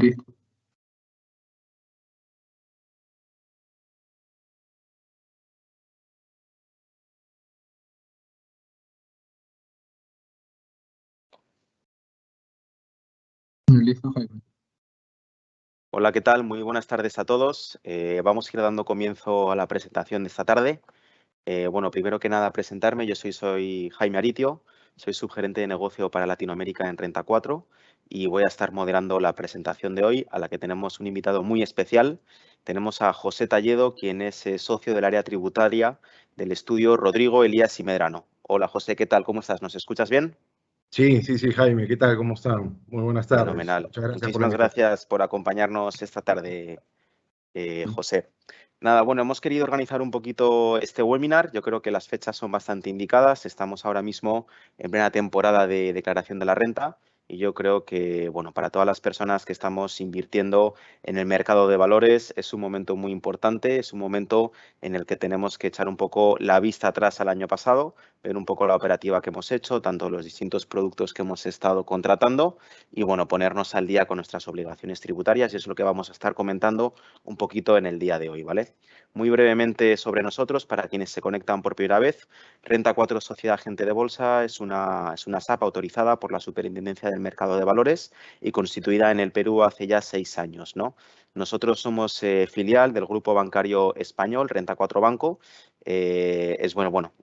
Listo. Listo, Jaime. Hola, ¿qué tal? Muy buenas tardes a todos. Vamos a ir dando comienzo a la presentación de esta tarde. Bueno, primero que nada presentarme, yo soy Jaime Aritio, soy subgerente de negocio para Latinoamérica en Renta 4 y voy a estar moderando la presentación de hoy, a la que tenemos un invitado muy especial. Tenemos a José Talledo, quien es socio del área tributaria del estudio Rodrigo Elías y Medrano. Hola José, ¿qué tal? ¿Cómo estás? ¿Nos escuchas bien? Sí, Jaime, ¿qué tal? ¿Cómo están? Muy buenas tardes. Fenomenal. Muchas gracias por la Muchísimas invitación. gracias por acompañarnos esta tarde, José. Nada, bueno, hemos querido organizar un poquito este webinar. Yo creo que las fechas son bastante indicadas. Estamos ahora mismo en plena temporada de declaración de la renta y yo creo que, bueno, para todas las personas que estamos invirtiendo en el mercado de valores es un momento muy importante, es un momento en el que tenemos que echar un poco la vista atrás al año pasado, ver un poco la operativa que hemos hecho, tanto los distintos productos que hemos estado contratando y, bueno, ponernos al día con nuestras obligaciones tributarias y es lo que vamos a estar comentando un poquito en el día de hoy, ¿vale? Muy brevemente sobre nosotros, para quienes se conectan por primera vez, Renta 4 Sociedad Agente de Bolsa es una SAP autorizada por la Superintendencia del Mercado de Valores y constituida en el Perú hace ya 6 años, ¿no? Nosotros somos filial del grupo bancario español, Renta 4 Banco. Es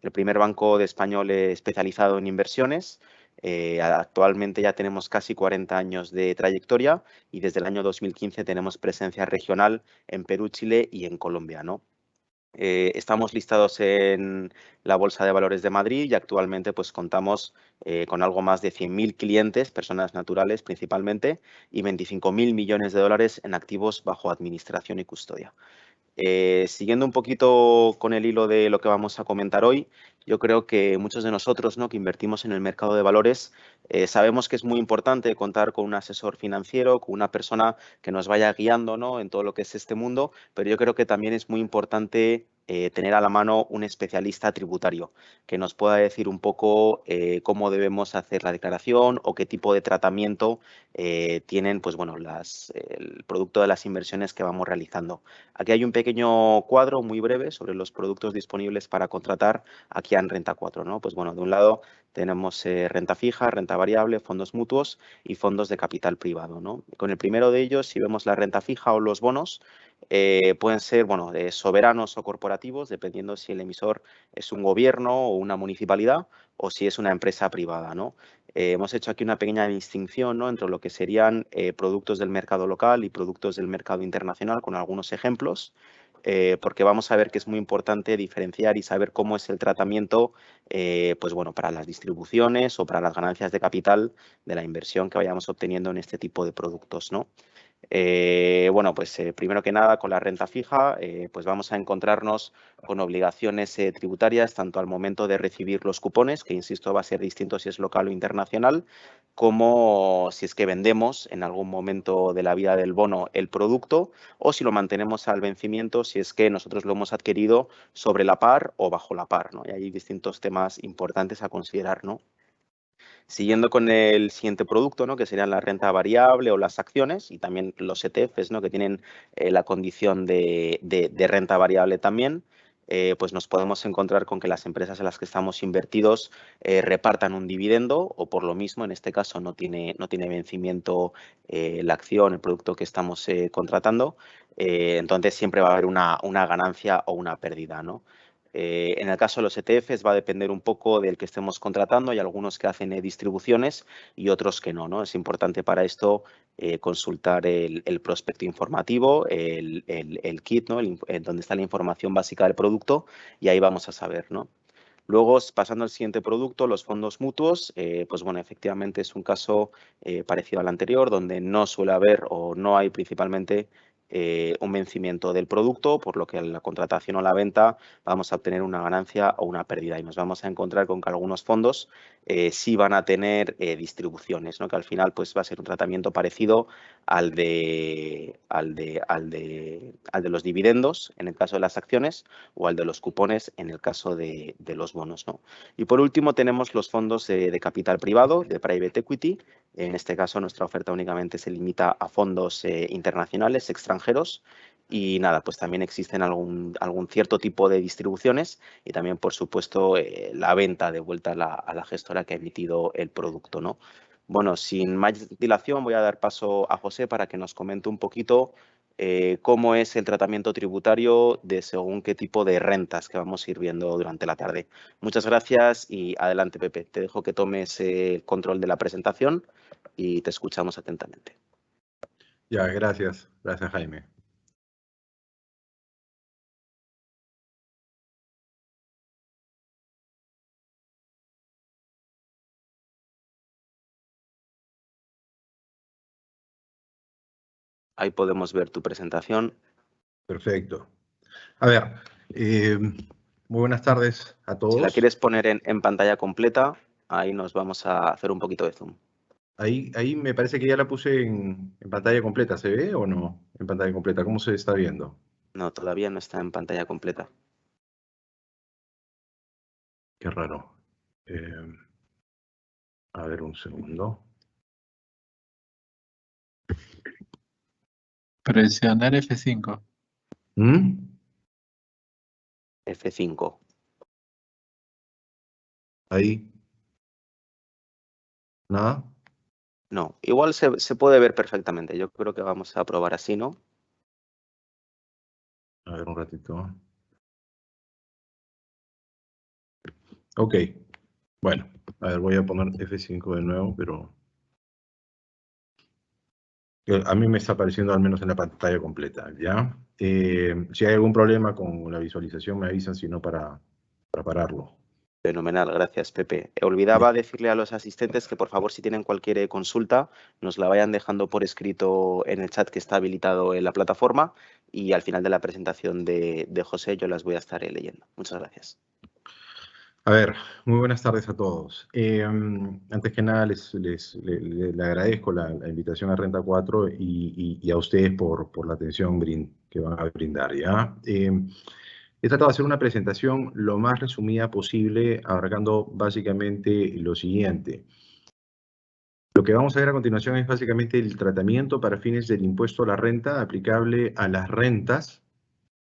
el primer banco de español especializado en inversiones. Actualmente ya tenemos casi 40 años de trayectoria y desde el año 2015 tenemos presencia regional en Perú, Chile y en Colombia, ¿no? Estamos listados en la Bolsa de Valores de Madrid y actualmente pues contamos con algo más de 100.000 clientes, personas naturales principalmente, y 25.000 millones de dólares en activos bajo administración y custodia. Siguiendo un poquito con el hilo de lo que vamos a comentar hoy, yo creo que muchos de nosotros, ¿no?, que invertimos en el mercado de valores, sabemos que es muy importante contar con un asesor financiero, con una persona que nos vaya guiando, ¿no?, en todo lo que es este mundo, pero yo creo que también es muy importante tener a la mano un especialista tributario que nos pueda decir un poco cómo debemos hacer la declaración o qué tipo de tratamiento tienen pues, bueno, el producto de las inversiones que vamos realizando. Aquí hay un pequeño cuadro muy breve sobre los productos disponibles para contratar aquí en Renta 4, ¿no? Pues bueno, de un lado tenemos renta fija, renta variable, fondos mutuos y fondos de capital privado, ¿no? Con el primero de ellos, si vemos la renta fija o los bonos, pueden ser, bueno, soberanos o corporativos, dependiendo si el emisor es un gobierno o una municipalidad o si es una empresa privada, ¿no? Hemos hecho aquí una pequeña distinción, ¿no?, entre lo que serían productos del mercado local y productos del mercado internacional, con algunos ejemplos, porque vamos a ver que es muy importante diferenciar y saber cómo es el tratamiento pues bueno, para las distribuciones o para las ganancias de capital de la inversión que vayamos obteniendo en este tipo de productos, ¿no? Bueno, pues primero que nada, con la renta fija, pues vamos a encontrarnos con obligaciones tributarias tanto al momento de recibir los cupones, que insisto va a ser distinto si es local o internacional, como si es que vendemos en algún momento de la vida del bono el producto o si lo mantenemos al vencimiento, si es que nosotros lo hemos adquirido sobre la par o bajo la par, ¿no? Y hay distintos temas importantes a considerar, ¿no? Siguiendo con el siguiente producto, ¿no?, que serían la renta variable o las acciones y también los ETFs, ¿no?, que tienen la condición de renta variable también, pues nos podemos encontrar con que las empresas en las que estamos invertidos repartan un dividendo o por lo mismo, en este caso, no tiene vencimiento la acción, el producto que estamos contratando, entonces siempre va a haber una ganancia o una pérdida, ¿no? En el caso de los ETFs va a depender un poco del que estemos contratando. Hay algunos que hacen distribuciones y otros que no, ¿no? Es importante para esto consultar el prospecto informativo, el kit, ¿no?, donde está la información básica del producto y ahí vamos a saber, ¿no? Luego, pasando al siguiente producto, los fondos mutuos, pues bueno, efectivamente es un caso parecido al anterior, donde no suele haber o no hay principalmente un vencimiento del producto, por lo que en la contratación o la venta vamos a obtener una ganancia o una pérdida y nos vamos a encontrar con que algunos fondos sí van a tener distribuciones, ¿no?, que al final pues va a ser un tratamiento parecido al de los dividendos en el caso de las acciones o al de los cupones en el caso de los bonos, ¿no? Y por último tenemos los fondos de capital privado, de private equity, En este caso, nuestra oferta únicamente se limita a fondos internacionales, extranjeros, y nada, pues también existen algún cierto tipo de distribuciones y también, por supuesto, la venta de vuelta a la gestora que ha emitido el producto, ¿no? Bueno, sin más dilación, voy a dar paso a José para que nos comente un poquito cómo es el tratamiento tributario de según qué tipo de rentas que vamos a ir viendo durante la tarde. Muchas gracias y adelante, Pepe. Te dejo que tomes el control de la presentación y te escuchamos atentamente. Ya, gracias. Gracias, Jaime. Ahí podemos ver tu presentación. Perfecto. A ver, muy buenas tardes a todos. Si la quieres poner en pantalla completa, ahí nos vamos a hacer un poquito de zoom. Ahí me parece que ya la puse en pantalla completa. ¿Se ve o no en pantalla completa? ¿Cómo se está viendo? No, todavía no está en pantalla completa. Qué raro. A ver, un segundo. Presionar F5. F5. Ahí. ¿Nada? No, igual se puede ver perfectamente. Yo creo que vamos a probar así, ¿no? A ver, un ratito. Ok. Bueno, a ver, voy a poner F5 de nuevo, pero a mí me está apareciendo al menos en la pantalla completa, ¿ya? Si hay algún problema con la visualización, me avisan, si no, para pararlo. Fenomenal, gracias, Pepe. Olvidaba decirle a los asistentes que, por favor, si tienen cualquier consulta, nos la vayan dejando por escrito en el chat que está habilitado en la plataforma y al final de la presentación de José yo las voy a estar leyendo. Muchas gracias. A ver, muy buenas tardes a todos. Antes que nada, le agradezco la invitación a Renta 4 y a ustedes por la atención que van a brindar, ¿ya? He tratado de hacer una presentación lo más resumida posible, abarcando básicamente lo siguiente. Lo que vamos a ver a continuación es básicamente el tratamiento para fines del impuesto a la renta aplicable a las rentas,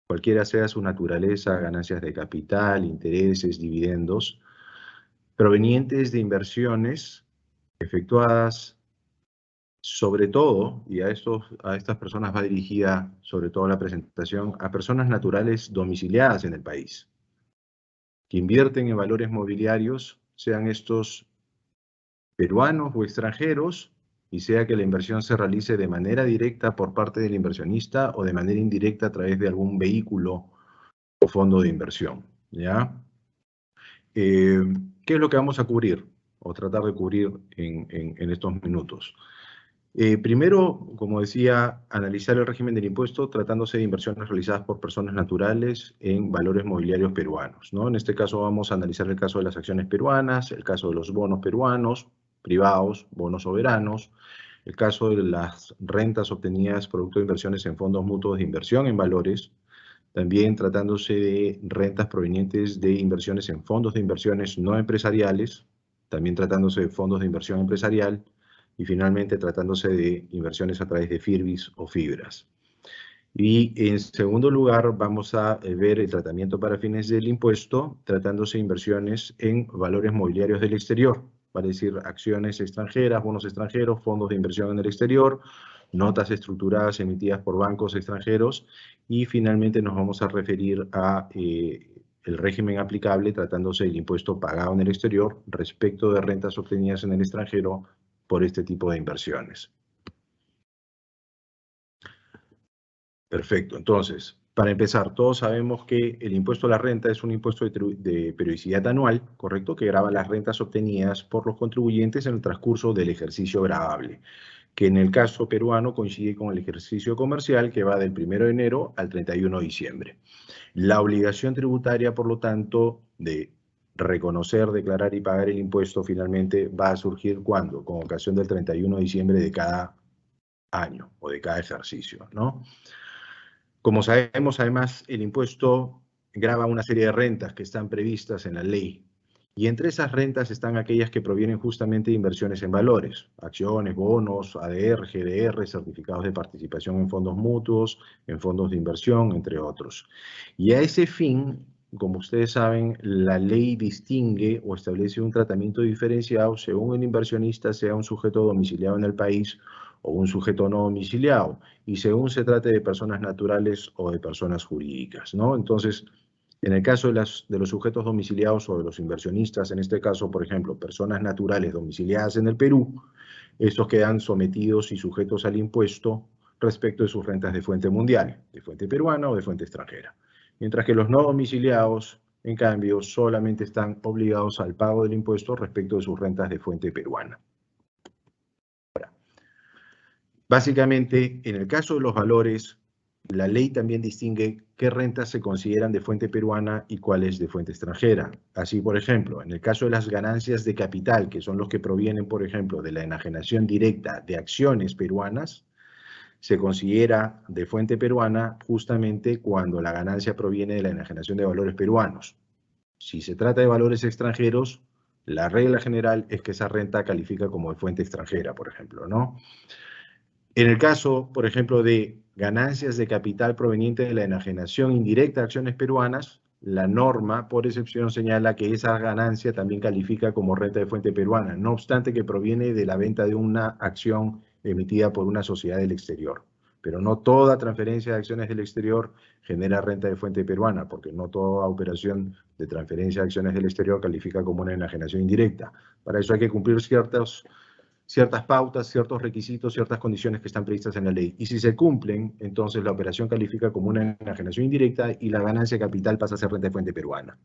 cualquiera sea su naturaleza, ganancias de capital, intereses, dividendos, provenientes de inversiones efectuadas sobre todo, y a estas personas va dirigida sobre todo la presentación, a personas naturales domiciliadas en el país, que invierten en valores mobiliarios, sean estos peruanos o extranjeros, y sea que la inversión se realice de manera directa por parte del inversionista o de manera indirecta a través de algún vehículo o fondo de inversión, ¿ya? ¿Qué es lo que vamos a cubrir o tratar de cubrir en estos minutos? Primero, como decía, analizar el régimen del impuesto tratándose de inversiones realizadas por personas naturales en valores mobiliarios peruanos, ¿no? En este caso vamos a analizar el caso de las acciones peruanas, el caso de los bonos peruanos, privados, bonos soberanos, el caso de las rentas obtenidas producto de inversiones en fondos mutuos de inversión en valores, también tratándose de rentas provenientes de inversiones en fondos de inversiones no empresariales, también tratándose de fondos de inversión empresarial y finalmente tratándose de inversiones a través de FIRBIS o fibras. Y en segundo lugar vamos a ver el tratamiento para fines del impuesto tratándose de inversiones en valores mobiliarios del exterior, vale decir acciones extranjeras, bonos extranjeros, fondos de inversión en el exterior, notas estructuradas emitidas por bancos extranjeros y finalmente nos vamos a referir a el régimen aplicable tratándose del impuesto pagado en el exterior respecto de rentas obtenidas en el extranjero por este tipo de inversiones. Perfecto. Entonces, para empezar, todos sabemos que el impuesto a la renta es un impuesto de periodicidad anual, ¿correcto?, que grava las rentas obtenidas por los contribuyentes en el transcurso del ejercicio gravable, que en el caso peruano coincide con el ejercicio comercial que va del 1 de enero al 31 de diciembre. La obligación tributaria, por lo tanto, de reconocer, declarar y pagar el impuesto finalmente va a surgir ¿cuándo? Con ocasión del 31 de diciembre de cada año o de cada ejercicio, ¿no? Como sabemos, además, el impuesto grava una serie de rentas que están previstas en la ley Y entre esas rentas están aquellas que provienen justamente de inversiones en valores, acciones, bonos, ADR, GDR, certificados de participación en fondos mutuos, en fondos de inversión, entre otros. Y a ese fin, como ustedes saben, la ley distingue o establece un tratamiento diferenciado según el inversionista sea un sujeto domiciliado en el país o un sujeto no domiciliado, y según se trate de personas naturales o de personas jurídicas, ¿no? Entonces, en el caso de los sujetos domiciliados o de los inversionistas, en este caso, por ejemplo, personas naturales domiciliadas en el Perú, estos quedan sometidos y sujetos al impuesto respecto de sus rentas de fuente mundial, de fuente peruana o de fuente extranjera. Mientras que los no domiciliados, en cambio, solamente están obligados al pago del impuesto respecto de sus rentas de fuente peruana. Básicamente, en el caso de los valores, la ley también distingue qué rentas se consideran de fuente peruana y cuáles de fuente extranjera. Así, por ejemplo, en el caso de las ganancias de capital, que son los que provienen, por ejemplo, de la enajenación directa de acciones peruanas, se considera de fuente peruana justamente cuando la ganancia proviene de la enajenación de valores peruanos. Si se trata de valores extranjeros, la regla general es que esa renta califica como de fuente extranjera, por ejemplo, ¿no? En el caso, por ejemplo, de ganancias de capital proveniente de la enajenación indirecta de acciones peruanas, la norma, por excepción, señala que esa ganancia también califica como renta de fuente peruana, no obstante que proviene de la venta de una acción emitida por una sociedad del exterior. Pero no toda transferencia de acciones del exterior genera renta de fuente peruana, porque no toda operación de transferencia de acciones del exterior califica como una enajenación indirecta. Para eso hay que cumplir ciertas pautas, ciertos requisitos, ciertas condiciones que están previstas en la ley. Y si se cumplen, entonces la operación califica como una enajenación indirecta y la ganancia de capital pasa a ser renta de fuente peruana.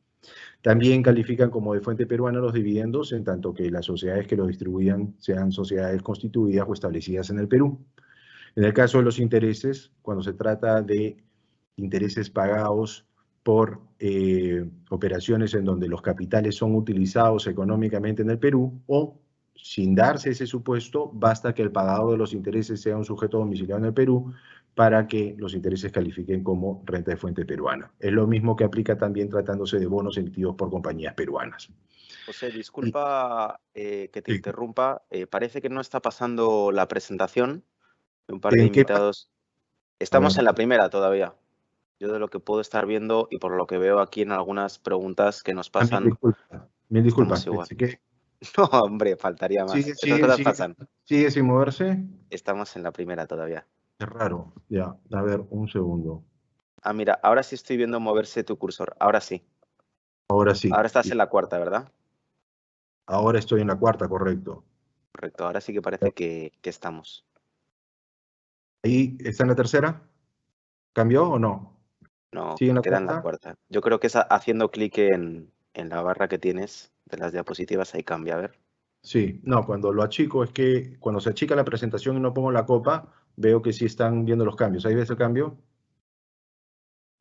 También califican como de fuente peruana los dividendos, en tanto que las sociedades que los distribuyan sean sociedades constituidas o establecidas en el Perú. En el caso de los intereses, cuando se trata de intereses pagados por operaciones en donde los capitales son utilizados económicamente en el Perú o sin darse ese supuesto, basta que el pagador de los intereses sea un sujeto domiciliado en el Perú para que los intereses califiquen como renta de fuente peruana. Es lo mismo que aplica también tratándose de bonos emitidos por compañías peruanas. José, disculpa que te interrumpa. Parece que no está pasando la presentación de un par de invitados. Estamos en la primera todavía. Yo de lo que puedo estar viendo y por lo que veo aquí en algunas preguntas que nos pasan. Mil disculpas. No, hombre, faltaría más. Estas cosas pasan. ¿Sigue sin moverse? Estamos en la primera todavía. Es raro. Ya, a ver, un segundo. Ah, mira, ahora sí estoy viendo moverse tu cursor. Ahora sí. Ahora sí. Ahora estás en la cuarta, ¿verdad? Ahora estoy en la cuarta, correcto. Correcto, ahora sí que parece que estamos. ¿Ahí está en la tercera? ¿Cambió o no? No, ¿Sigue en la queda en cuarta? la cuarta. Yo creo que es haciendo clic en la barra que tienes de las diapositivas, ahí cambia, a ver. Sí, no, cuando lo achico es que cuando se achica la presentación y no pongo la copa, veo que sí están viendo los cambios. ¿Ahí ves el cambio?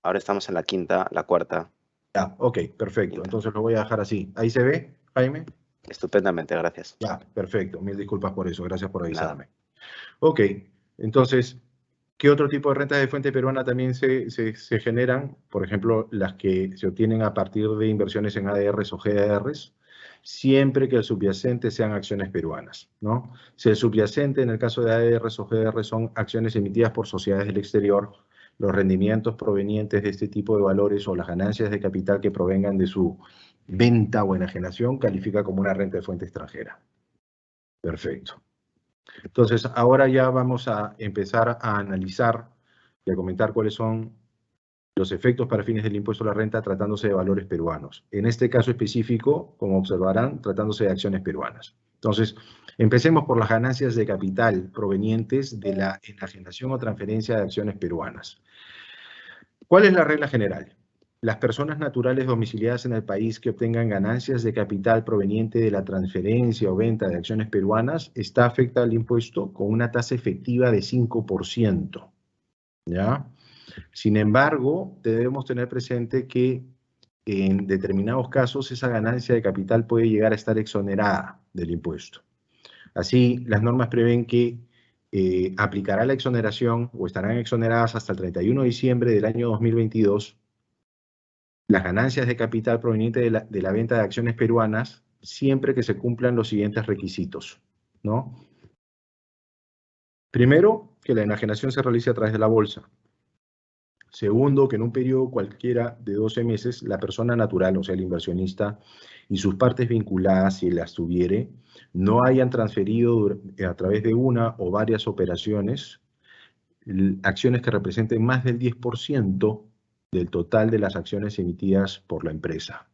Ahora estamos en la quinta, la cuarta. Ya, ok, perfecto. Quinta. Entonces lo voy a dejar así. ¿Ahí se ve, Jaime? Estupendamente, gracias. Ya, perfecto. Mil disculpas por eso. Gracias por avisarme. Nada. Ok, entonces, ¿qué otro tipo de rentas de fuente peruana también se generan? Por ejemplo, las que se obtienen a partir de inversiones en ADRs o GDRs, siempre que el subyacente sean acciones peruanas, ¿no? Si el subyacente, en el caso de ADRs o GDRs, son acciones emitidas por sociedades del exterior, los rendimientos provenientes de este tipo de valores o las ganancias de capital que provengan de su venta o enajenación califica como una renta de fuente extranjera. Perfecto. Entonces, ahora ya vamos a empezar a analizar y a comentar cuáles son los efectos para fines del impuesto a la renta tratándose de valores peruanos. En este caso específico, como observarán, tratándose de acciones peruanas. Entonces, empecemos por las ganancias de capital provenientes de la enajenación o transferencia de acciones peruanas. ¿Cuál es la regla general? Las personas naturales domiciliadas en el país que obtengan ganancias de capital proveniente de la transferencia o venta de acciones peruanas está afectada al impuesto con una tasa efectiva de 5%. ¿Ya? Sin embargo, debemos tener presente que en determinados casos esa ganancia de capital puede llegar a estar exonerada del impuesto. Así, las normas prevén que aplicará la exoneración o estarán exoneradas hasta el 31 de diciembre del año 2022 las ganancias de capital provenientes de la venta de acciones peruanas siempre que se cumplan los siguientes requisitos, ¿no? Primero, que la enajenación se realice a través de la bolsa. Segundo, que en un periodo cualquiera de 12 meses, la persona natural, o sea, el inversionista, y sus partes vinculadas, si las tuviere, no hayan transferido a través de una o varias operaciones acciones que representen más del 10% del total de las acciones emitidas por la empresa,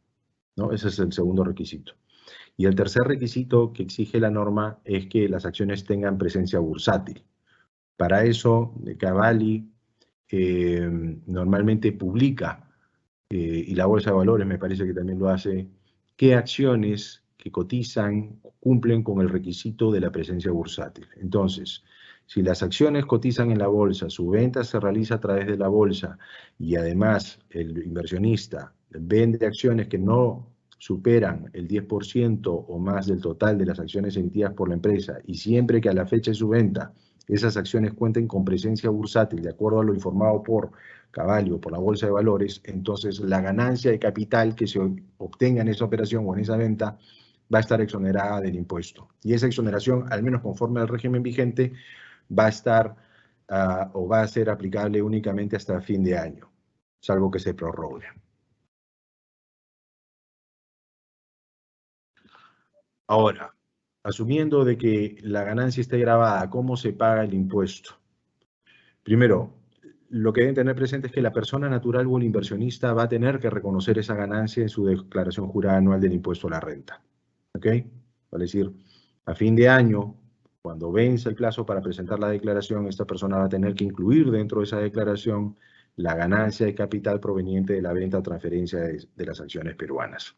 ¿no? Ese es el segundo requisito. Y el tercer requisito que exige la norma es que las acciones tengan presencia bursátil. Para eso, Cavalli normalmente publica, y la Bolsa de Valores me parece que también lo hace, qué acciones que cotizan cumplen con el requisito de la presencia bursátil. Entonces, si las acciones cotizan en la bolsa, su venta se realiza a través de la bolsa y además el inversionista vende acciones que no superan el 10% o más del total de las acciones emitidas por la empresa y siempre que a la fecha de su venta esas acciones cuenten con presencia bursátil de acuerdo a lo informado por Cavalli o por la Bolsa de Valores, entonces la ganancia de capital que se obtenga en esa operación o en esa venta va a estar exonerada del impuesto. Y esa exoneración, al menos conforme al régimen vigente, va a estar o va a ser aplicable únicamente hasta fin de año, salvo que se prorrogue. Ahora, asumiendo de que la ganancia esté grabada, ¿cómo se paga el impuesto? Primero, lo que deben tener presente es que la persona natural o el inversionista va a tener que reconocer esa ganancia en su declaración jurada anual del impuesto a la renta. ¿Ok? Es decir, a fin de año, cuando vence el plazo para presentar la declaración, esta persona va a tener que incluir dentro de esa declaración la ganancia de capital proveniente de la venta o transferencia de las acciones peruanas.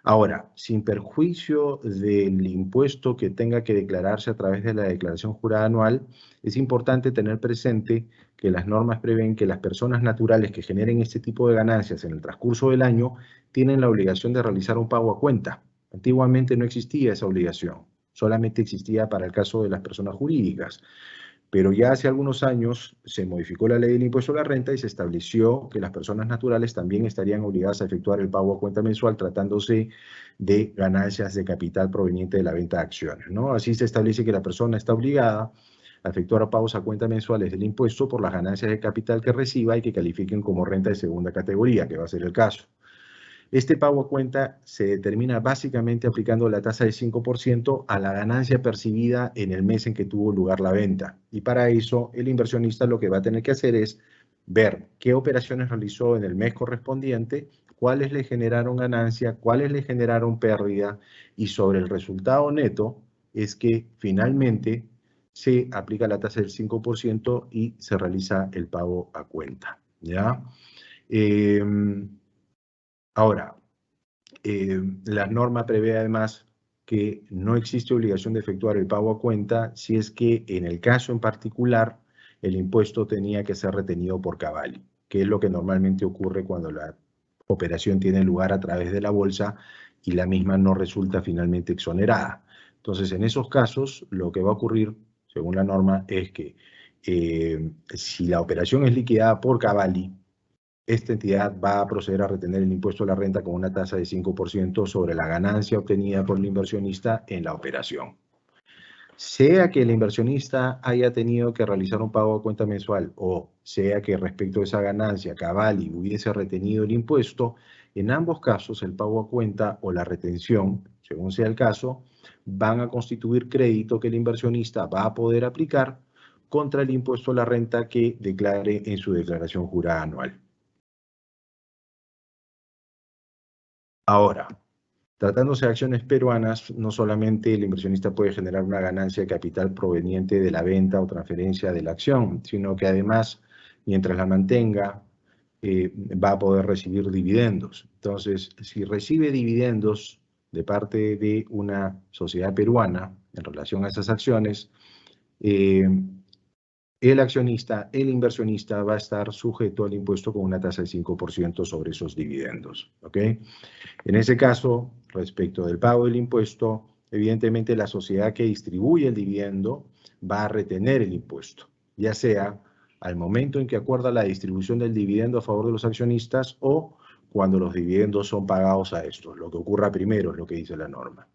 Ahora, sin perjuicio del impuesto que tenga que declararse a través de la declaración jurada anual, es importante tener presente que las normas prevén que las personas naturales que generen este tipo de ganancias en el transcurso del año tienen la obligación de realizar un pago a cuenta. Antiguamente no existía esa obligación, solamente existía para el caso de las personas jurídicas. Pero ya hace algunos años se modificó la ley del impuesto a la renta y se estableció que las personas naturales también estarían obligadas a efectuar el pago a cuenta mensual tratándose de ganancias de capital proveniente de la venta de acciones, ¿no? Así se establece que la persona está obligada a efectuar pagos a cuenta mensuales del impuesto por las ganancias de capital que reciba y que califiquen como renta de segunda categoría, que va a ser el caso. Este pago a cuenta se determina básicamente aplicando la tasa del 5% a la ganancia percibida en el mes en que tuvo lugar la venta. Y para eso, el inversionista lo que va a tener que hacer es ver qué operaciones realizó en el mes correspondiente, cuáles le generaron ganancia, cuáles le generaron pérdida, y sobre el resultado neto es que finalmente se aplica la tasa del 5% y se realiza el pago a cuenta, ¿ya? Ahora, la norma prevé además que no existe obligación de efectuar el pago a cuenta si es que en el caso en particular el impuesto tenía que ser retenido por Cavalli, que es lo que normalmente ocurre cuando la operación tiene lugar a través de la bolsa y la misma no resulta finalmente exonerada. Entonces, en esos casos, lo que va a ocurrir, según la norma, es que si la operación es liquidada por Cavalli, esta entidad va a proceder a retener el impuesto a la renta con una tasa de 5% sobre la ganancia obtenida por el inversionista en la operación. Sea que el inversionista haya tenido que realizar un pago a cuenta mensual o sea que respecto a esa ganancia Cavalli hubiese retenido el impuesto, en ambos casos el pago a cuenta o la retención, según sea el caso, van a constituir crédito que el inversionista va a poder aplicar contra el impuesto a la renta que declare en su declaración jurada anual. Ahora, tratándose de acciones peruanas, no solamente el inversionista puede generar una ganancia de capital proveniente de la venta o transferencia de la acción, sino que además, mientras la mantenga, va a poder recibir dividendos. Entonces, si recibe dividendos de parte de una sociedad peruana en relación a esas acciones, el accionista, el inversionista va a estar sujeto al impuesto con una tasa de 5% sobre esos dividendos, ¿ok? En ese caso, respecto del pago del impuesto, evidentemente la sociedad que distribuye el dividendo va a retener el impuesto, ya sea al momento en que acuerda la distribución del dividendo a favor de los accionistas o cuando los dividendos son pagados a estos. Lo que ocurra primero es lo que dice la norma.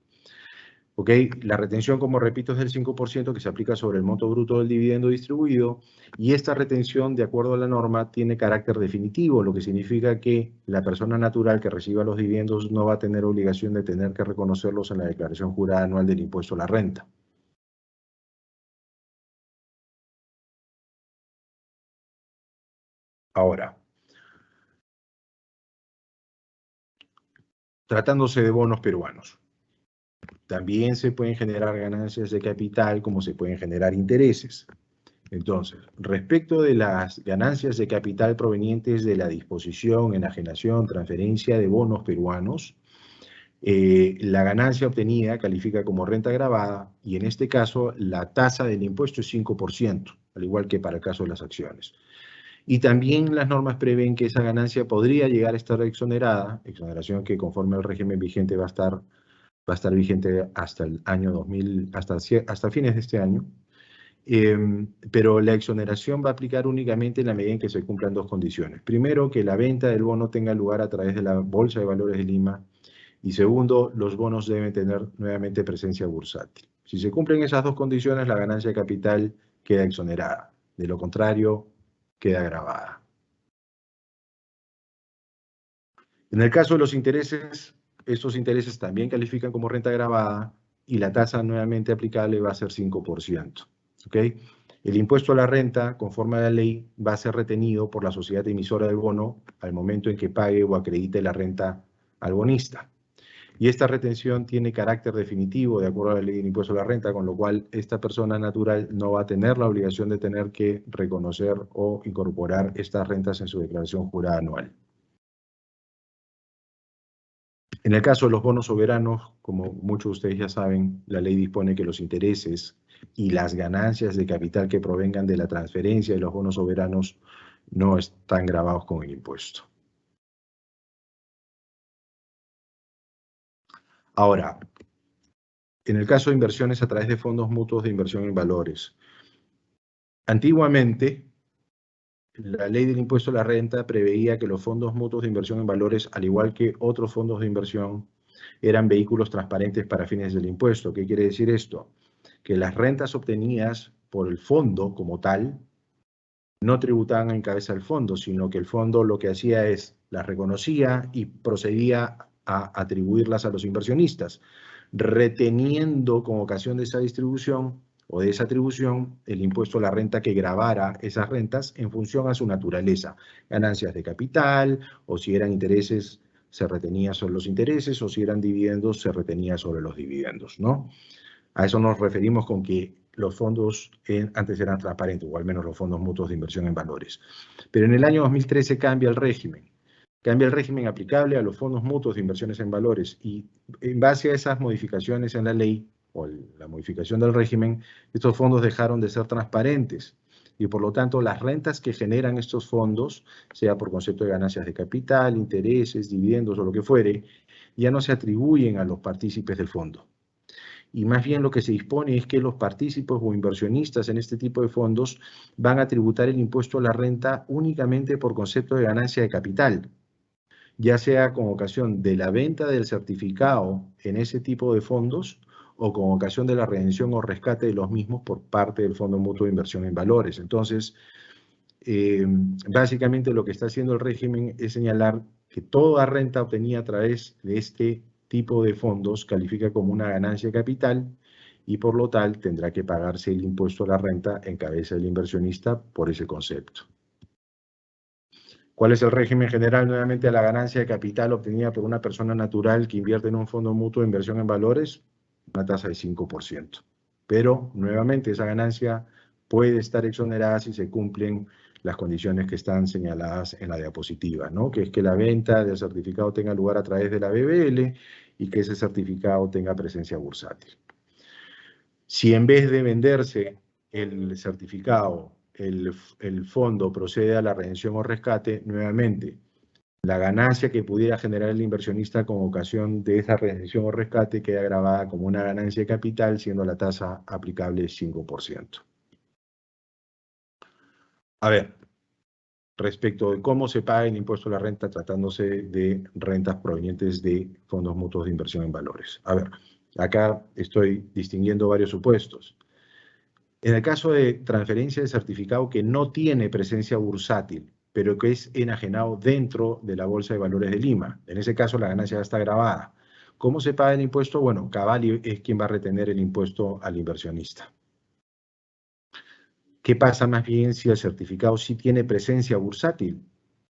¿Ok? La retención, como repito, es del 5% que se aplica sobre el monto bruto del dividendo distribuido, y esta retención, de acuerdo a la norma, tiene carácter definitivo, lo que significa que la persona natural que reciba los dividendos no va a tener obligación de tener que reconocerlos en la declaración jurada anual del impuesto a la renta. Ahora, tratándose de bonos peruanos, también se pueden generar ganancias de capital como se pueden generar intereses. Entonces, respecto de las ganancias de capital provenientes de la disposición, enajenación, transferencia de bonos peruanos, la ganancia obtenida califica como renta gravada y en este caso la tasa del impuesto es 5%, al igual que para el caso de las acciones. Y también las normas prevén que esa ganancia podría llegar a estar exonerada, exoneración que conforme al régimen vigente va a estar vigente hasta el año 2000, hasta fines de este año. Pero la exoneración va a aplicar únicamente en la medida en que se cumplan dos condiciones. Primero, que la venta del bono tenga lugar a través de la Bolsa de Valores de Lima. Y segundo, los bonos deben tener nuevamente presencia bursátil. Si se cumplen esas dos condiciones, la ganancia de capital queda exonerada. De lo contrario, queda gravada. En el caso de los intereses, estos intereses también califican como renta gravada y la tasa nuevamente aplicable va a ser 5%. ¿Ok? El impuesto a la renta, conforme a la ley, va a ser retenido por la sociedad emisora del bono al momento en que pague o acredite la renta al bonista. Y esta retención tiene carácter definitivo de acuerdo a la ley del impuesto a la renta, con lo cual esta persona natural no va a tener la obligación de tener que reconocer o incorporar estas rentas en su declaración jurada anual. En el caso de los bonos soberanos, como muchos de ustedes ya saben, la ley dispone que los intereses y las ganancias de capital que provengan de la transferencia de los bonos soberanos no están gravados con el impuesto. Ahora, en el caso de inversiones a través de fondos mutuos de inversión en valores, antiguamente, la ley del impuesto a la renta preveía que los fondos mutuos de inversión en valores, al igual que otros fondos de inversión, eran vehículos transparentes para fines del impuesto. ¿Qué quiere decir esto? Que las rentas obtenidas por el fondo como tal no tributaban en cabeza del fondo, sino que el fondo lo que hacía es las reconocía y procedía a atribuirlas a los inversionistas, reteniendo con ocasión de esa distribución o de esa atribución el impuesto a la renta que gravara esas rentas en función a su naturaleza, ganancias de capital, o si eran intereses se retenía sobre los intereses, o si eran dividendos se retenía sobre los dividendos, ¿no? A eso nos referimos con que los fondos antes eran transparentes, o al menos los fondos mutuos de inversión en valores. Pero en el año 2013 cambia el régimen. Cambia el régimen aplicable a los fondos mutuos de inversiones en valores y en base a esas modificaciones en la ley o la modificación del régimen, estos fondos dejaron de ser transparentes y por lo tanto las rentas que generan estos fondos, sea por concepto de ganancias de capital, intereses, dividendos o lo que fuere, ya no se atribuyen a los partícipes del fondo. Y más bien lo que se dispone es que los partícipes o inversionistas en este tipo de fondos van a tributar el impuesto a la renta únicamente por concepto de ganancia de capital, ya sea con ocasión de la venta del certificado en ese tipo de fondos o con ocasión de la redención o rescate de los mismos por parte del Fondo Mutuo de Inversión en Valores. Entonces, básicamente lo que está haciendo el régimen es señalar que toda renta obtenida a través de este tipo de fondos califica como una ganancia de capital y por lo tal tendrá que pagarse el impuesto a la renta en cabeza del inversionista por ese concepto. ¿Cuál es el régimen general? Nuevamente, a la ganancia de capital obtenida por una persona natural que invierte en un fondo mutuo de inversión en valores, una tasa de 5%. Pero, nuevamente, esa ganancia puede estar exonerada si se cumplen las condiciones que están señaladas en la diapositiva, ¿no? Que es que la venta del certificado tenga lugar a través de la BBL y que ese certificado tenga presencia bursátil. Si en vez de venderse el certificado, el fondo procede a la redención o rescate, nuevamente, la ganancia que pudiera generar el inversionista con ocasión de esa redención o rescate queda grabada como una ganancia de capital, siendo la tasa aplicable 5%. A ver, respecto de cómo se paga el impuesto a la renta tratándose de rentas provenientes de fondos mutuos de inversión en valores. A ver, acá estoy distinguiendo varios supuestos. En el caso de transferencia de certificado que no tiene presencia bursátil, pero que es enajenado dentro de la Bolsa de Valores de Lima, en ese caso la ganancia ya está grabada. ¿Cómo se paga el impuesto? Bueno, Cavalli es quien va a retener el impuesto al inversionista. ¿Qué pasa más bien si el certificado sí tiene presencia bursátil,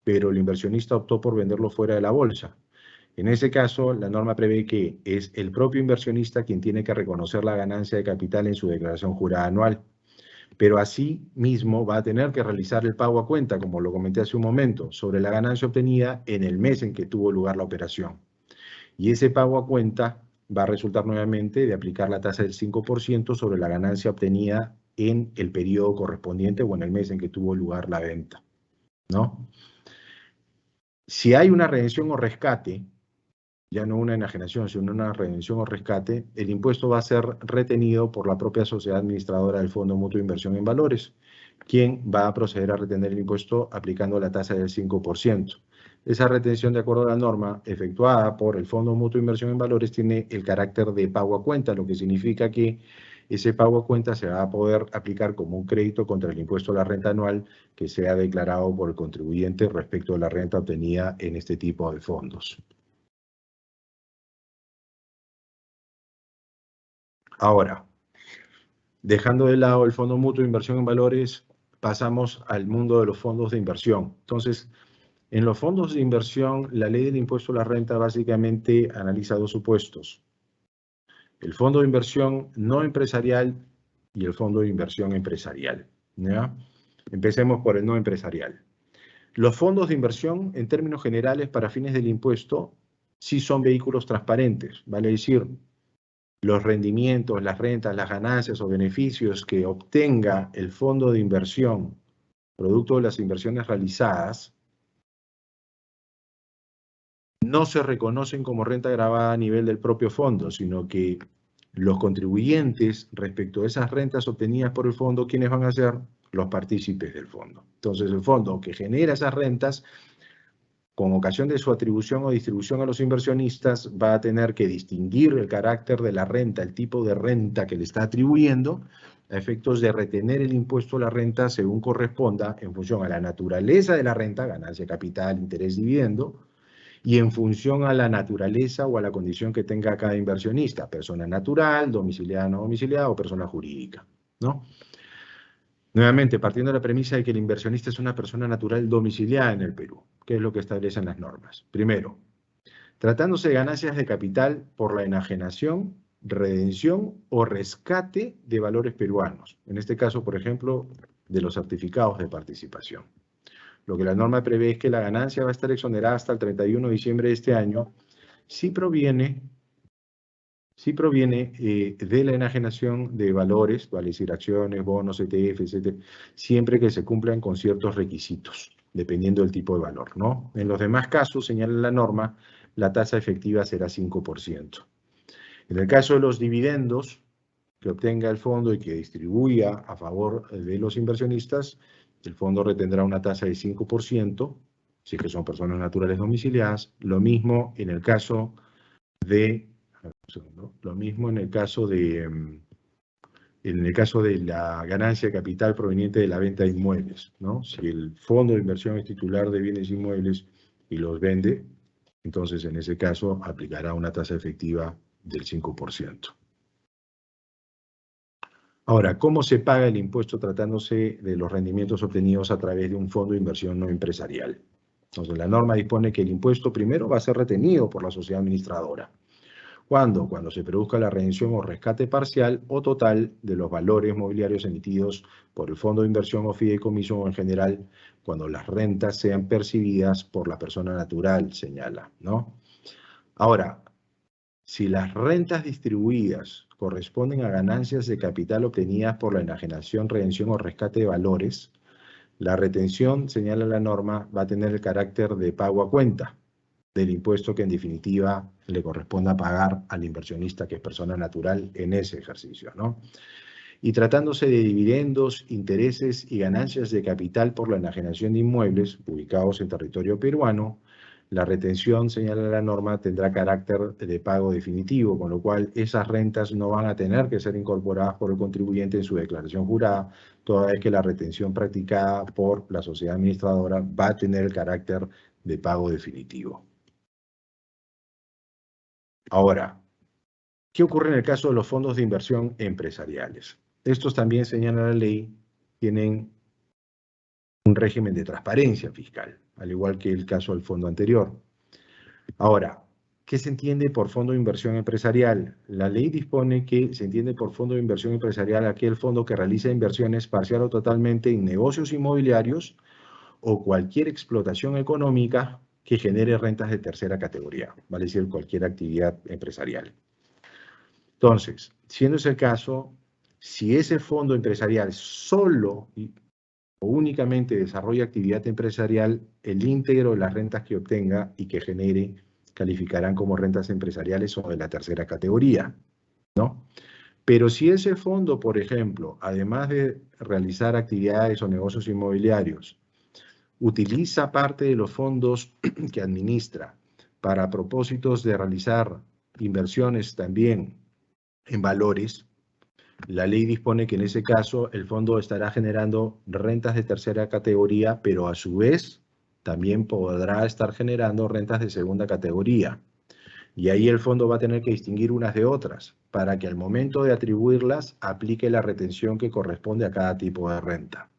pero el inversionista optó por venderlo fuera de la bolsa? En ese caso, la norma prevé que es el propio inversionista quien tiene que reconocer la ganancia de capital en su declaración jurada anual, pero así mismo va a tener que realizar el pago a cuenta, como lo comenté hace un momento, sobre la ganancia obtenida en el mes en que tuvo lugar la operación. Y ese pago a cuenta va a resultar nuevamente de aplicar la tasa del 5% sobre la ganancia obtenida en el periodo correspondiente o en el mes en que tuvo lugar la venta, ¿no? Si hay una redención o rescate, ya no una enajenación, sino una redención o rescate, el impuesto va a ser retenido por la propia sociedad administradora del Fondo Mutuo de Inversión en Valores, quien va a proceder a retener el impuesto aplicando la tasa del 5%. Esa retención, de acuerdo a la norma efectuada por el Fondo Mutuo de Inversión en Valores, tiene el carácter de pago a cuenta, lo que significa que ese pago a cuenta se va a poder aplicar como un crédito contra el impuesto a la renta anual que sea declarado por el contribuyente respecto de la renta obtenida en este tipo de fondos. Ahora, dejando de lado el Fondo Mutuo de Inversión en Valores, pasamos al mundo de los fondos de inversión. Entonces, en los fondos de inversión, la ley del impuesto a la renta básicamente analiza dos supuestos: el fondo de inversión no empresarial y el fondo de inversión empresarial, ¿ya? Empecemos por el no empresarial. Los fondos de inversión, en términos generales, para fines del impuesto, sí son vehículos transparentes, vale decir, los rendimientos, las rentas, las ganancias o beneficios que obtenga el fondo de inversión, producto de las inversiones realizadas, no se reconocen como renta gravada a nivel del propio fondo, sino que los contribuyentes respecto a esas rentas obtenidas por el fondo, ¿quiénes van a ser? Los partícipes del fondo. Entonces, el fondo que genera esas rentas, con ocasión de su atribución o distribución a los inversionistas, va a tener que distinguir el carácter de la renta, el tipo de renta que le está atribuyendo, a efectos de retener el impuesto a la renta según corresponda, en función a la naturaleza de la renta, ganancia, capital, interés, dividendo, y en función a la naturaleza o a la condición que tenga cada inversionista, persona natural, domiciliada, no domiciliada o persona jurídica, ¿no? Nuevamente, partiendo de la premisa de que el inversionista es una persona natural domiciliada en el Perú, ¿qué es lo que establecen las normas? Primero, tratándose de ganancias de capital por la enajenación, redención o rescate de valores peruanos, en este caso, por ejemplo, de los certificados de participación. Lo que la norma prevé es que la ganancia va a estar exonerada hasta el 31 de diciembre de este año si proviene de la enajenación de valores, vale decir acciones, bonos, ETF, etc., siempre que se cumplan con ciertos requisitos, dependiendo del tipo de valor, ¿no? En los demás casos, señala la norma, la tasa efectiva será 5%. En el caso de los dividendos que obtenga el fondo y que distribuya a favor de los inversionistas, el fondo retendrá una tasa de 5%, si es que son personas naturales domiciliadas. Lo mismo en el caso de, la ganancia de capital proveniente de la venta de inmuebles, ¿no? Si el fondo de inversión es titular de bienes inmuebles y los vende, entonces en ese caso aplicará una tasa efectiva del 5%. Ahora, ¿cómo se paga el impuesto tratándose de los rendimientos obtenidos a través de un fondo de inversión no empresarial? Entonces, la norma dispone que el impuesto primero va a ser retenido por la sociedad administradora. ¿Cuándo? Cuando se produzca la redención o rescate parcial o total de los valores mobiliarios emitidos por el fondo de inversión o fideicomiso, o en general, cuando las rentas sean percibidas por la persona natural, señala, ¿no? Ahora, si las rentas distribuidas corresponden a ganancias de capital obtenidas por la enajenación, redención o rescate de valores, la retención, señala la norma, va a tener el carácter de pago a cuenta del impuesto que en definitiva le corresponda pagar al inversionista, que es persona natural en ese ejercicio, ¿no? Y tratándose de dividendos, intereses y ganancias de capital por la enajenación de inmuebles ubicados en territorio peruano, la retención, señala la norma, tendrá carácter de pago definitivo, con lo cual esas rentas no van a tener que ser incorporadas por el contribuyente en su declaración jurada, toda vez que la retención practicada por la sociedad administradora va a tener el carácter de pago definitivo. Ahora, ¿qué ocurre en el caso de los fondos de inversión empresariales? Estos también, señala la ley, tienen un régimen de transparencia fiscal, al igual que el caso del fondo anterior. Ahora, ¿qué se entiende por fondo de inversión empresarial? La ley dispone que se entiende por fondo de inversión empresarial aquel fondo que realiza inversiones parcial o totalmente en negocios inmobiliarios o cualquier explotación económica que genere rentas de tercera categoría, vale decir, cualquier actividad empresarial. Entonces, siendo ese el caso, si ese fondo empresarial solo o únicamente desarrolla actividad empresarial, el íntegro de las rentas que obtenga y que genere calificarán como rentas empresariales o de la tercera categoría, ¿no? Pero si ese fondo, por ejemplo, además de realizar actividades o negocios inmobiliarios, utiliza parte de los fondos que administra para propósitos de realizar inversiones también en valores, la ley dispone que en ese caso el fondo estará generando rentas de tercera categoría, pero a su vez también podrá estar generando rentas de segunda categoría. Y ahí el fondo va a tener que distinguir unas de otras para que al momento de atribuirlas aplique la retención que corresponde a cada tipo de renta.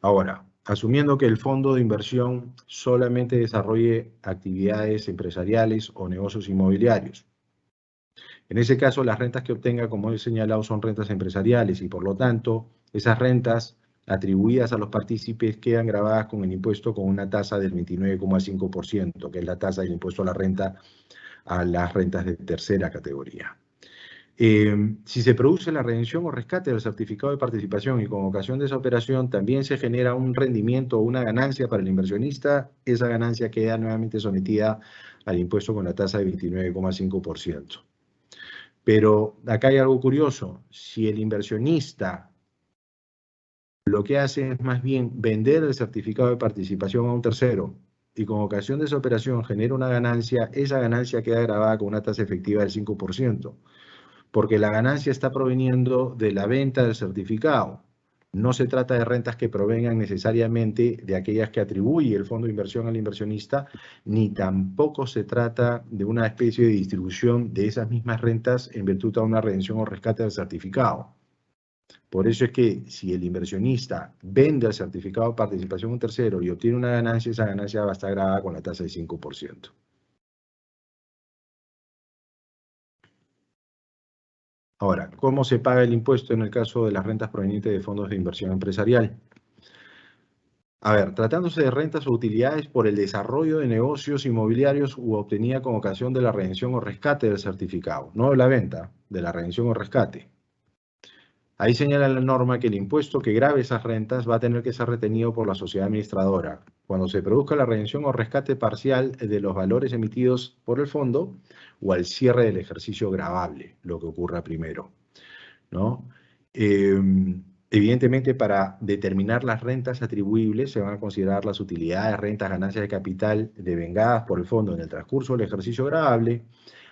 Ahora, asumiendo que el fondo de inversión solamente desarrolle actividades empresariales o negocios inmobiliarios, en ese caso, las rentas que obtenga, como he señalado, son rentas empresariales y, por lo tanto, esas rentas atribuidas a los partícipes quedan gravadas con el impuesto con una tasa del 29,5%, que es la tasa del impuesto a la renta a las rentas de tercera categoría. Si se produce la redención o rescate del certificado de participación y con ocasión de esa operación también se genera un rendimiento o una ganancia para el inversionista, esa ganancia queda nuevamente sometida al impuesto con la tasa de 29,5%. Pero acá hay algo curioso. Si el inversionista lo que hace es más bien vender el certificado de participación a un tercero y con ocasión de esa operación genera una ganancia, esa ganancia queda grabada con una tasa efectiva del 5%, porque la ganancia está proveniendo de la venta del certificado. No se trata de rentas que provengan necesariamente de aquellas que atribuye el fondo de inversión al inversionista, ni tampoco se trata de una especie de distribución de esas mismas rentas en virtud de una redención o rescate del certificado. Por eso es que si el inversionista vende el certificado de participación a un tercero y obtiene una ganancia, esa ganancia va a estar grabada con la tasa del 5%. Ahora, ¿cómo se paga el impuesto en el caso de las rentas provenientes de fondos de inversión empresarial? A ver, tratándose de rentas o utilidades por el desarrollo de negocios inmobiliarios u obtenida con ocasión de la redención o rescate del certificado, no de la venta, de la redención o rescate. Ahí señala la norma que el impuesto que grave esas rentas va a tener que ser retenido por la sociedad administradora cuando se produzca la redención o rescate parcial de los valores emitidos por el fondo o al cierre del ejercicio gravable, lo que ocurra primero, ¿no? Evidentemente, para determinar las rentas atribuibles se van a considerar las utilidades, rentas, ganancias de capital devengadas por el fondo en el transcurso del ejercicio gravable,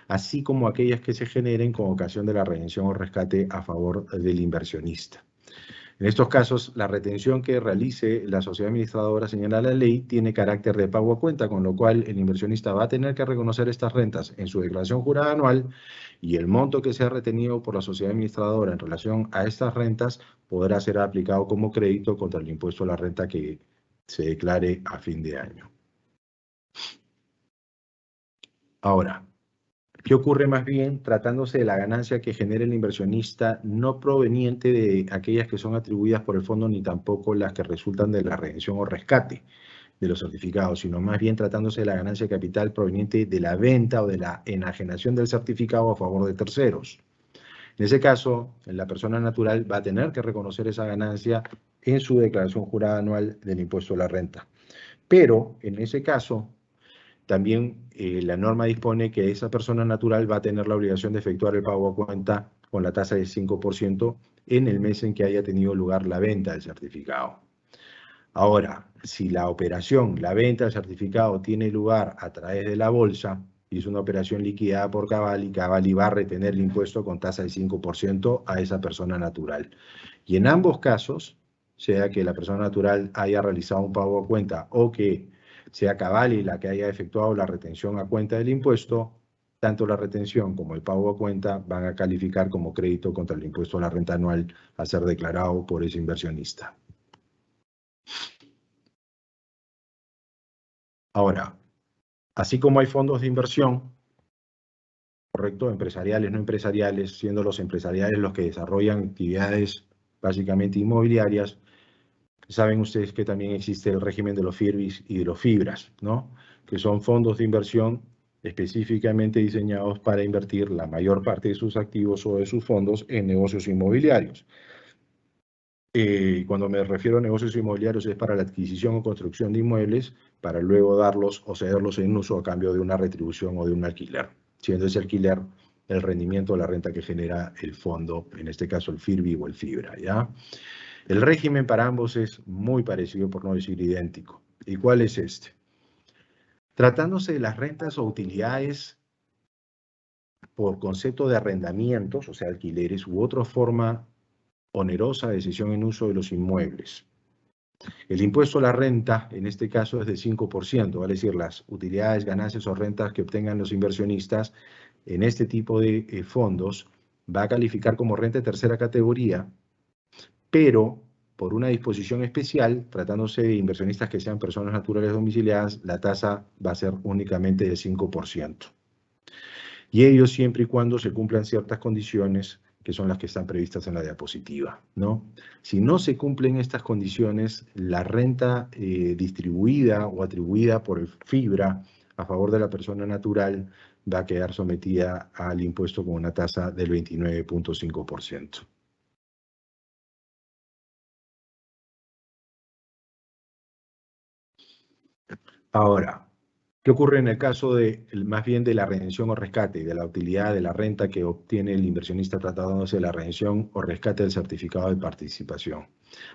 así como aquellas que se generen con ocasión de la redención o rescate a favor del inversionista. En estos casos, la retención que realice la sociedad administradora, señala la ley, tiene carácter de pago a cuenta, con lo cual el inversionista va a tener que reconocer estas rentas en su declaración jurada anual y el monto que sea retenido por la sociedad administradora en relación a estas rentas podrá ser aplicado como crédito contra el impuesto a la renta que se declare a fin de año. Ahora, ¿qué ocurre más bien tratándose de la ganancia que genera el inversionista no proveniente de aquellas que son atribuidas por el fondo ni tampoco las que resultan de la redención o rescate de los certificados, sino más bien tratándose de la ganancia de capital proveniente de la venta o de la enajenación del certificado a favor de terceros? En ese caso, la persona natural va a tener que reconocer esa ganancia en su declaración jurada anual del impuesto a la renta. Pero, en ese caso, también la norma dispone que esa persona natural va a tener la obligación de efectuar el pago a cuenta con la tasa del 5% en el mes en que haya tenido lugar la venta del certificado. Ahora, si la operación, la venta del certificado tiene lugar a través de la bolsa y es una operación liquidada por Cavalli, Cavalli va a retener el impuesto con tasa del 5% a esa persona natural. Y en ambos casos, sea que la persona natural haya realizado un pago a cuenta o que sea Cavalli la que haya efectuado la retención a cuenta del impuesto, tanto la retención como el pago a cuenta van a calificar como crédito contra el impuesto a la renta anual a ser declarado por ese inversionista. Ahora, así como hay fondos de inversión, correcto, empresariales, no empresariales, siendo los empresariales los que desarrollan actividades básicamente inmobiliarias, saben ustedes que también existe el régimen de los FIRBIs y de los FIBRAs, ¿no? Que son fondos de inversión específicamente diseñados para invertir la mayor parte de sus activos o de sus fondos en negocios inmobiliarios. Cuando me refiero a negocios inmobiliarios es para la adquisición o construcción de inmuebles para luego darlos o cederlos en uso a cambio de una retribución o de un alquiler, siendo ese alquiler el rendimiento o la renta que genera el fondo, en este caso el FIRBI o el FIBRA, ¿ya? El régimen para ambos es muy parecido, por no decir idéntico. ¿Y cuál es este? Tratándose de las rentas o utilidades por concepto de arrendamientos, o sea, alquileres, u otra forma onerosa de cesión en uso de los inmuebles. El impuesto a la renta, en este caso, es de 5%, vale decir, las utilidades, ganancias o rentas que obtengan los inversionistas en este tipo de fondos va a calificar como renta de tercera categoría, pero por una disposición especial, tratándose de inversionistas que sean personas naturales domiciliadas, la tasa va a ser únicamente de 5%. Y ello siempre y cuando se cumplan ciertas condiciones que son las que están previstas en la diapositiva, ¿no? Si no se cumplen estas condiciones, la renta distribuida o atribuida por el FIBRA a favor de la persona natural va a quedar sometida al impuesto con una tasa del 29.5%. Ahora, ¿qué ocurre en el caso de, más bien de la redención o rescate, de la utilidad de la renta que obtiene el inversionista tratándose de la redención o rescate del certificado de participación?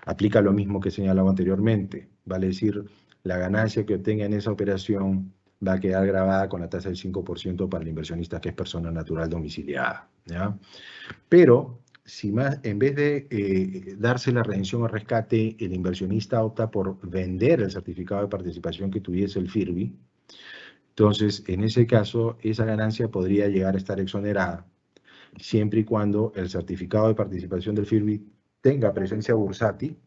Aplica lo mismo que señalaba anteriormente, vale decir, la ganancia que obtenga en esa operación va a quedar grabada con la tasa del 5% para el inversionista que es persona natural domiciliada, ¿ya? Pero, si más, en vez de darse la redención o rescate, el inversionista opta por vender el certificado de participación que tuviese el FIRBI, entonces, en ese caso, esa ganancia podría llegar a estar exonerada, siempre y cuando el certificado de participación del FIRBI tenga presencia bursátil,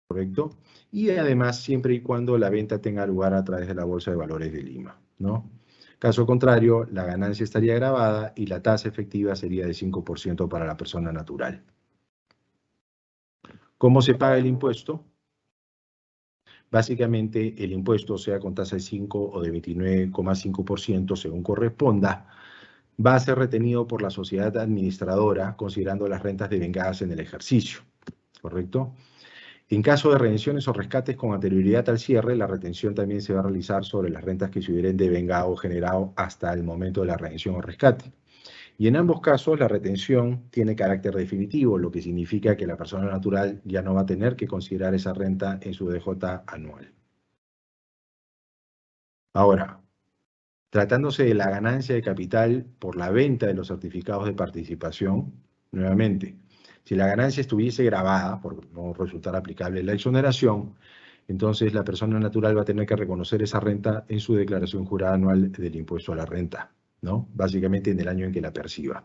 ¿correcto? Y además, siempre y cuando la venta tenga lugar a través de la Bolsa de Valores de Lima, ¿no? Caso contrario, la ganancia estaría gravada y la tasa efectiva sería de 5% para la persona natural. ¿Cómo se paga el impuesto? Básicamente, el impuesto, sea con tasa de 5 o de 29,5% según corresponda, va a ser retenido por la sociedad administradora considerando las rentas devengadas en el ejercicio, ¿correcto? En caso de redenciones o rescates con anterioridad al cierre, la retención también se va a realizar sobre las rentas que se hubieran devengado o generado hasta el momento de la redención o rescate. Y en ambos casos, la retención tiene carácter definitivo, lo que significa que la persona natural ya no va a tener que considerar esa renta en su DJ anual. Ahora, tratándose de la ganancia de capital por la venta de los certificados de participación, nuevamente, si la ganancia estuviese gravada, por no resultar aplicable la exoneración, entonces la persona natural va a tener que reconocer esa renta en su declaración jurada anual del impuesto a la renta, ¿no? Básicamente en el año en que la perciba.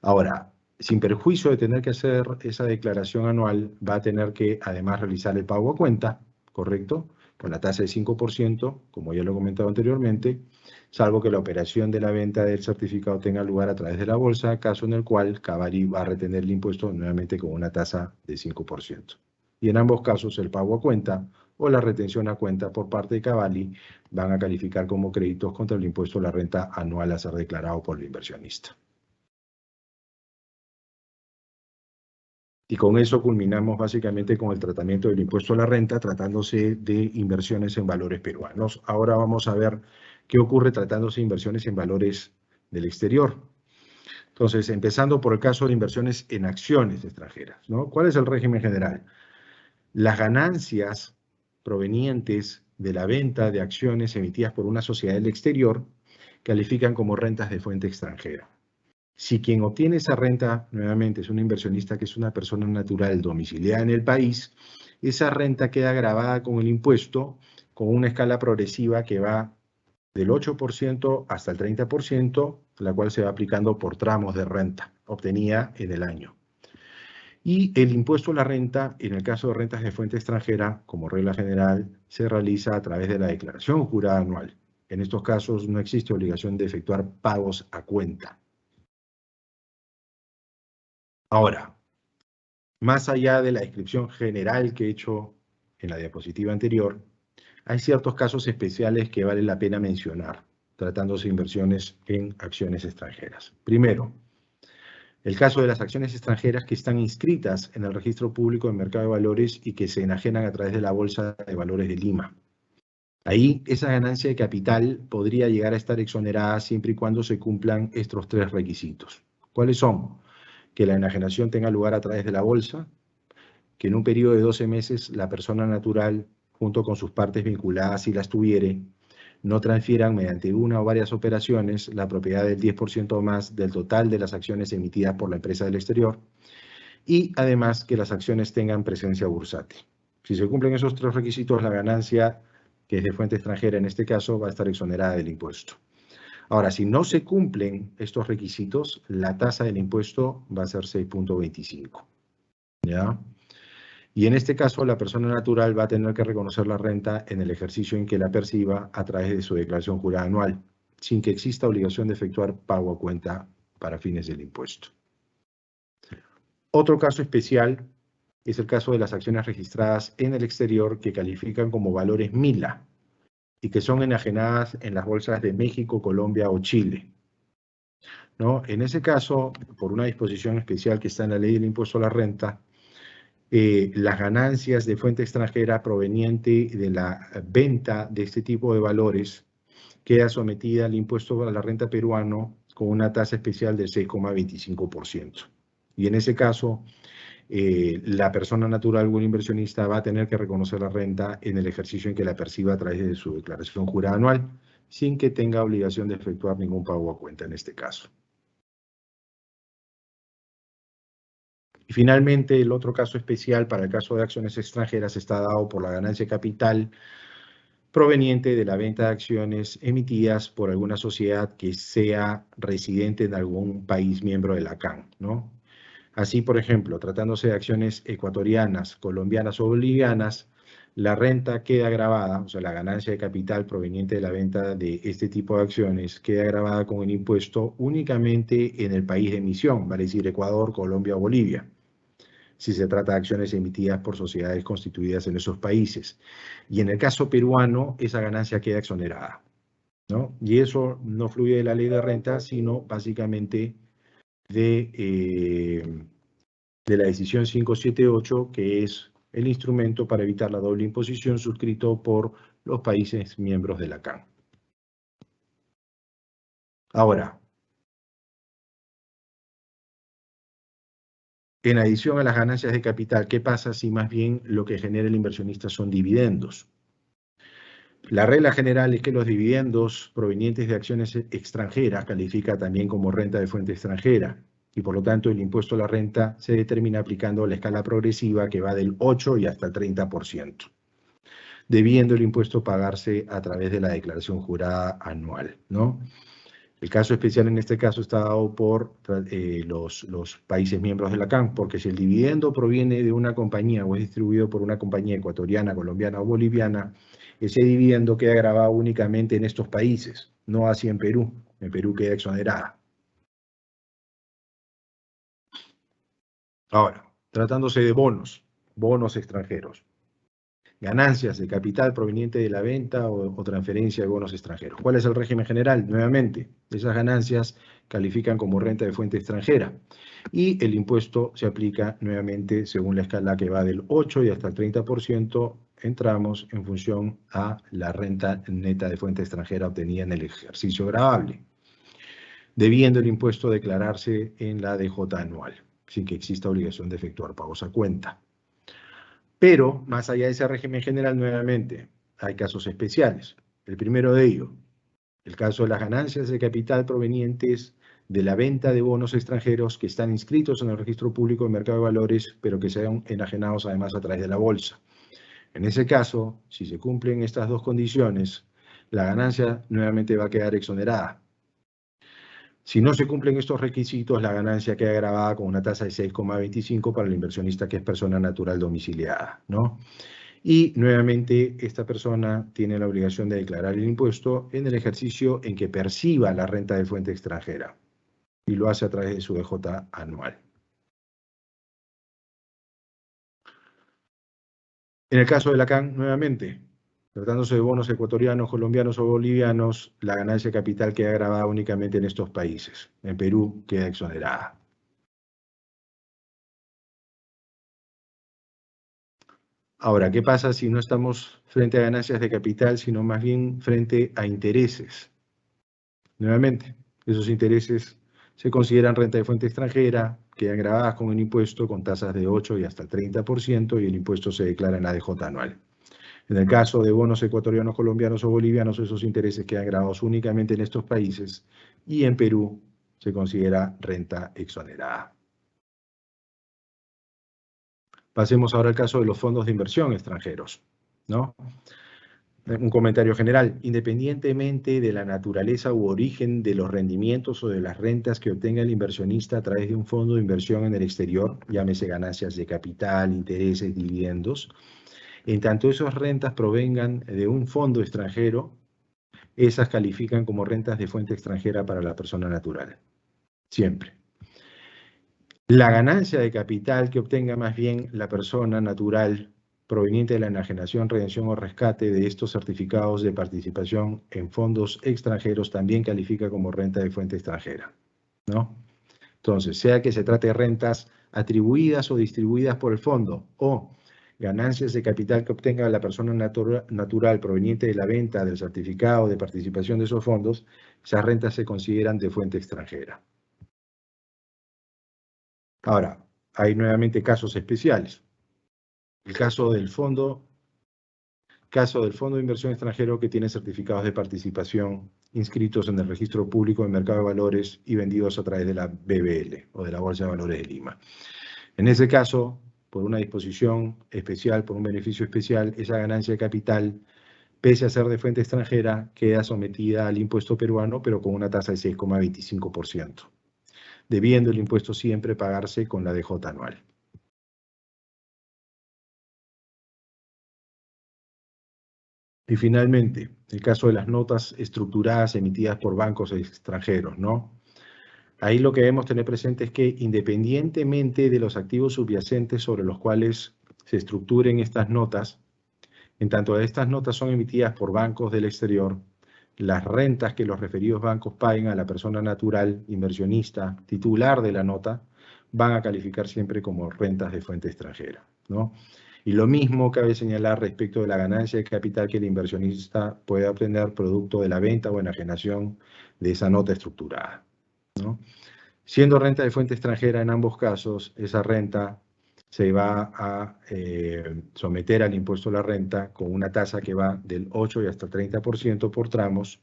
Ahora, sin perjuicio de tener que hacer esa declaración anual, va a tener que además realizar el pago a cuenta, ¿correcto? Con la tasa de 5%, como ya lo he comentado anteriormente, salvo que la operación de la venta del certificado tenga lugar a través de la bolsa, caso en el cual Cavalli va a retener el impuesto nuevamente con una tasa de 5%. Y en ambos casos, el pago a cuenta o la retención a cuenta por parte de Cavalli van a calificar como créditos contra el impuesto a la renta anual a ser declarado por el inversionista. Y con eso culminamos básicamente con el tratamiento del impuesto a la renta, tratándose de inversiones en valores peruanos. Ahora vamos a ver ¿Qué ocurre tratándose de inversiones en valores del exterior? Entonces, empezando por el caso de inversiones en acciones extranjeras, ¿no? ¿Cuál es el régimen general? Las ganancias provenientes de la venta de acciones emitidas por una sociedad del exterior califican como rentas de fuente extranjera. Si quien obtiene esa renta, nuevamente, es un inversionista que es una persona natural domiciliada en el país, esa renta queda gravada con el impuesto con una escala progresiva que va del 8% hasta el 30%, la cual se va aplicando por tramos de renta obtenida en el año. Y el impuesto a la renta, en el caso de rentas de fuente extranjera, como regla general, se realiza a través de la declaración jurada anual. En estos casos no existe obligación de efectuar pagos a cuenta. Ahora, más allá de la descripción general que he hecho en la diapositiva anterior, hay ciertos casos especiales que vale la pena mencionar, tratándose de inversiones en acciones extranjeras. Primero, el caso de las acciones extranjeras que están inscritas en el Registro Público de Mercado de Valores y que se enajenan a través de la Bolsa de Valores de Lima. Ahí esa ganancia de capital podría llegar a estar exonerada siempre y cuando se cumplan estos tres requisitos. ¿Cuáles son? Que la enajenación tenga lugar a través de la bolsa, que en un periodo de 12 meses la persona natural, junto con sus partes vinculadas, si las tuviere, no transfieran mediante una o varias operaciones la propiedad del 10% o más del total de las acciones emitidas por la empresa del exterior, y además que las acciones tengan presencia bursátil. Si se cumplen esos tres requisitos, la ganancia, que es de fuente extranjera en este caso, va a estar exonerada del impuesto. Ahora, si no se cumplen estos requisitos, la tasa del impuesto va a ser 6.25. ¿Ya? Y en este caso, la persona natural va a tener que reconocer la renta en el ejercicio en que la perciba a través de su declaración jurada anual, sin que exista obligación de efectuar pago a cuenta para fines del impuesto. Otro caso especial es el caso de las acciones registradas en el exterior que califican como valores MILA y que son enajenadas en las bolsas de México, Colombia o Chile, ¿no? En ese caso, por una disposición especial que está en la Ley del Impuesto a la Renta, las ganancias de fuente extranjera proveniente de la venta de este tipo de valores queda sometida al impuesto a la renta peruano con una tasa especial del 6.25%. Y en ese caso, la persona natural o el inversionista va a tener que reconocer la renta en el ejercicio en que la perciba a través de su declaración jurada anual, sin que tenga obligación de efectuar ningún pago a cuenta en este caso. Y finalmente, el otro caso especial para el caso de acciones extranjeras está dado por la ganancia de capital proveniente de la venta de acciones emitidas por alguna sociedad que sea residente en algún país miembro de la CAN, ¿no? Así, por ejemplo, tratándose de acciones ecuatorianas, colombianas o bolivianas, la renta queda gravada, o sea, la ganancia de capital proveniente de la venta de este tipo de acciones queda gravada con el impuesto únicamente en el país de emisión, vale decir Ecuador, Colombia o Bolivia, si se trata de acciones emitidas por sociedades constituidas en esos países. Y en el caso peruano, esa ganancia queda exonerada, ¿no? Y eso no fluye de la ley de renta, sino básicamente de la decisión 578, que es el instrumento para evitar la doble imposición suscrito por los países miembros de la CAN. Ahora, en adición a las ganancias de capital, ¿qué pasa si más bien lo que genera el inversionista son dividendos? La regla general es que los dividendos provenientes de acciones extranjeras califica también como renta de fuente extranjera y por lo tanto el impuesto a la renta se determina aplicando la escala progresiva que va del 8 y hasta el 30%, debiendo el impuesto pagarse a través de la declaración jurada anual, ¿no? El caso especial en este caso está dado por los países miembros de la CAN, porque si el dividendo proviene de una compañía o es distribuido por una compañía ecuatoriana, colombiana o boliviana, ese dividendo queda grabado únicamente en estos países, no así en Perú. En Perú queda exonerada. Ahora, tratándose de bonos extranjeros. Ganancias de capital proveniente de la venta o transferencia de bonos extranjeros. ¿Cuál es el régimen general? Nuevamente, esas ganancias califican como renta de fuente extranjera. Y el impuesto se aplica nuevamente según la escala que va del 8 y hasta el 30%, entramos en función a la renta neta de fuente extranjera obtenida en el ejercicio gravable, debiendo el impuesto declararse en la DJ anual, sin que exista obligación de efectuar pagos a cuenta. Pero, más allá de ese régimen general, nuevamente, hay casos especiales. El primero de ellos, el caso de las ganancias de capital provenientes de la venta de bonos extranjeros que están inscritos en el registro público de mercado de valores, pero que sean enajenados además a través de la bolsa. En ese caso, si se cumplen estas dos condiciones, la ganancia nuevamente va a quedar exonerada. Si no se cumplen estos requisitos, la ganancia queda gravada con una tasa de 6,25 para el inversionista que es persona natural domiciliada, ¿no? Y nuevamente esta persona tiene la obligación de declarar el impuesto en el ejercicio en que perciba la renta de fuente extranjera y lo hace a través de su DJ anual. En el caso de la CAN, nuevamente, tratándose de bonos ecuatorianos, colombianos o bolivianos, la ganancia de capital queda gravada únicamente en estos países. En Perú queda exonerada. Ahora, ¿qué pasa si no estamos frente a ganancias de capital, sino más bien frente a intereses? Nuevamente, esos intereses se consideran renta de fuente extranjera, quedan gravadas con un impuesto con tasas de 8 y hasta el 30% y el impuesto se declara en la DJ anual. En el caso de bonos ecuatorianos, colombianos o bolivianos, esos intereses quedan gravados únicamente en estos países y en Perú se considera renta exonerada. Pasemos ahora al caso de los fondos de inversión extranjeros, ¿no? Un comentario general. Independientemente de la naturaleza u origen de los rendimientos o de las rentas que obtenga el inversionista a través de un fondo de inversión en el exterior, llámese ganancias de capital, intereses, dividendos, en tanto esas rentas provengan de un fondo extranjero, esas califican como rentas de fuente extranjera para la persona natural. Siempre. La ganancia de capital que obtenga más bien la persona natural proveniente de la enajenación, redención o rescate de estos certificados de participación en fondos extranjeros también califica como renta de fuente extranjera, ¿no? Entonces, sea que se trate de rentas atribuidas o distribuidas por el fondo o ganancias de capital que obtenga la persona natural proveniente de la venta del certificado de participación de esos fondos, esas rentas se consideran de fuente extranjera. Ahora, hay nuevamente casos especiales. El caso del fondo de inversión extranjero que tiene certificados de participación inscritos en el registro público de mercado de valores y vendidos a través de la BVL o de la Bolsa de Valores de Lima. En ese caso, por una disposición especial, por un beneficio especial, esa ganancia de capital, pese a ser de fuente extranjera, queda sometida al impuesto peruano, pero con una tasa de 6,25%, debiendo el impuesto siempre pagarse con la DJ anual. Y finalmente, el caso de las notas estructuradas emitidas por bancos extranjeros, ¿no? Ahí lo que debemos tener presente es que independientemente de los activos subyacentes sobre los cuales se estructuren estas notas, en tanto estas notas son emitidas por bancos del exterior, las rentas que los referidos bancos paguen a la persona natural, inversionista, titular de la nota, van a calificar siempre como rentas de fuente extranjera, ¿no? Y lo mismo cabe señalar respecto de la ganancia de capital que el inversionista puede obtener producto de la venta o enajenación de esa nota estructurada, ¿no? Siendo renta de fuente extranjera en ambos casos, esa renta se va a someter al impuesto a la renta con una tasa que va del 8 y hasta el 30% por tramos,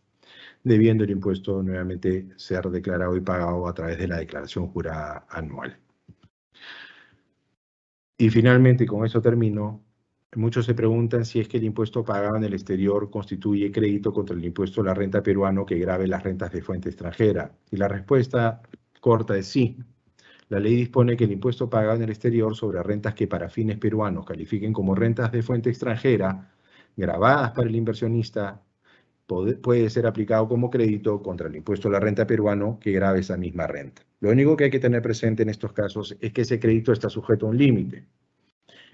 debiendo el impuesto nuevamente ser declarado y pagado a través de la declaración jurada anual. Y finalmente, con eso termino, muchos se preguntan si es que el impuesto pagado en el exterior constituye crédito contra el impuesto a la renta peruano que grave las rentas de fuente extranjera. Y la respuesta corta es sí. La ley dispone que el impuesto pagado en el exterior sobre rentas que para fines peruanos califiquen como rentas de fuente extranjera, gravadas para el inversionista, puede ser aplicado como crédito contra el impuesto a la renta peruano que grave esa misma renta. Lo único que hay que tener presente en estos casos es que ese crédito está sujeto a un límite.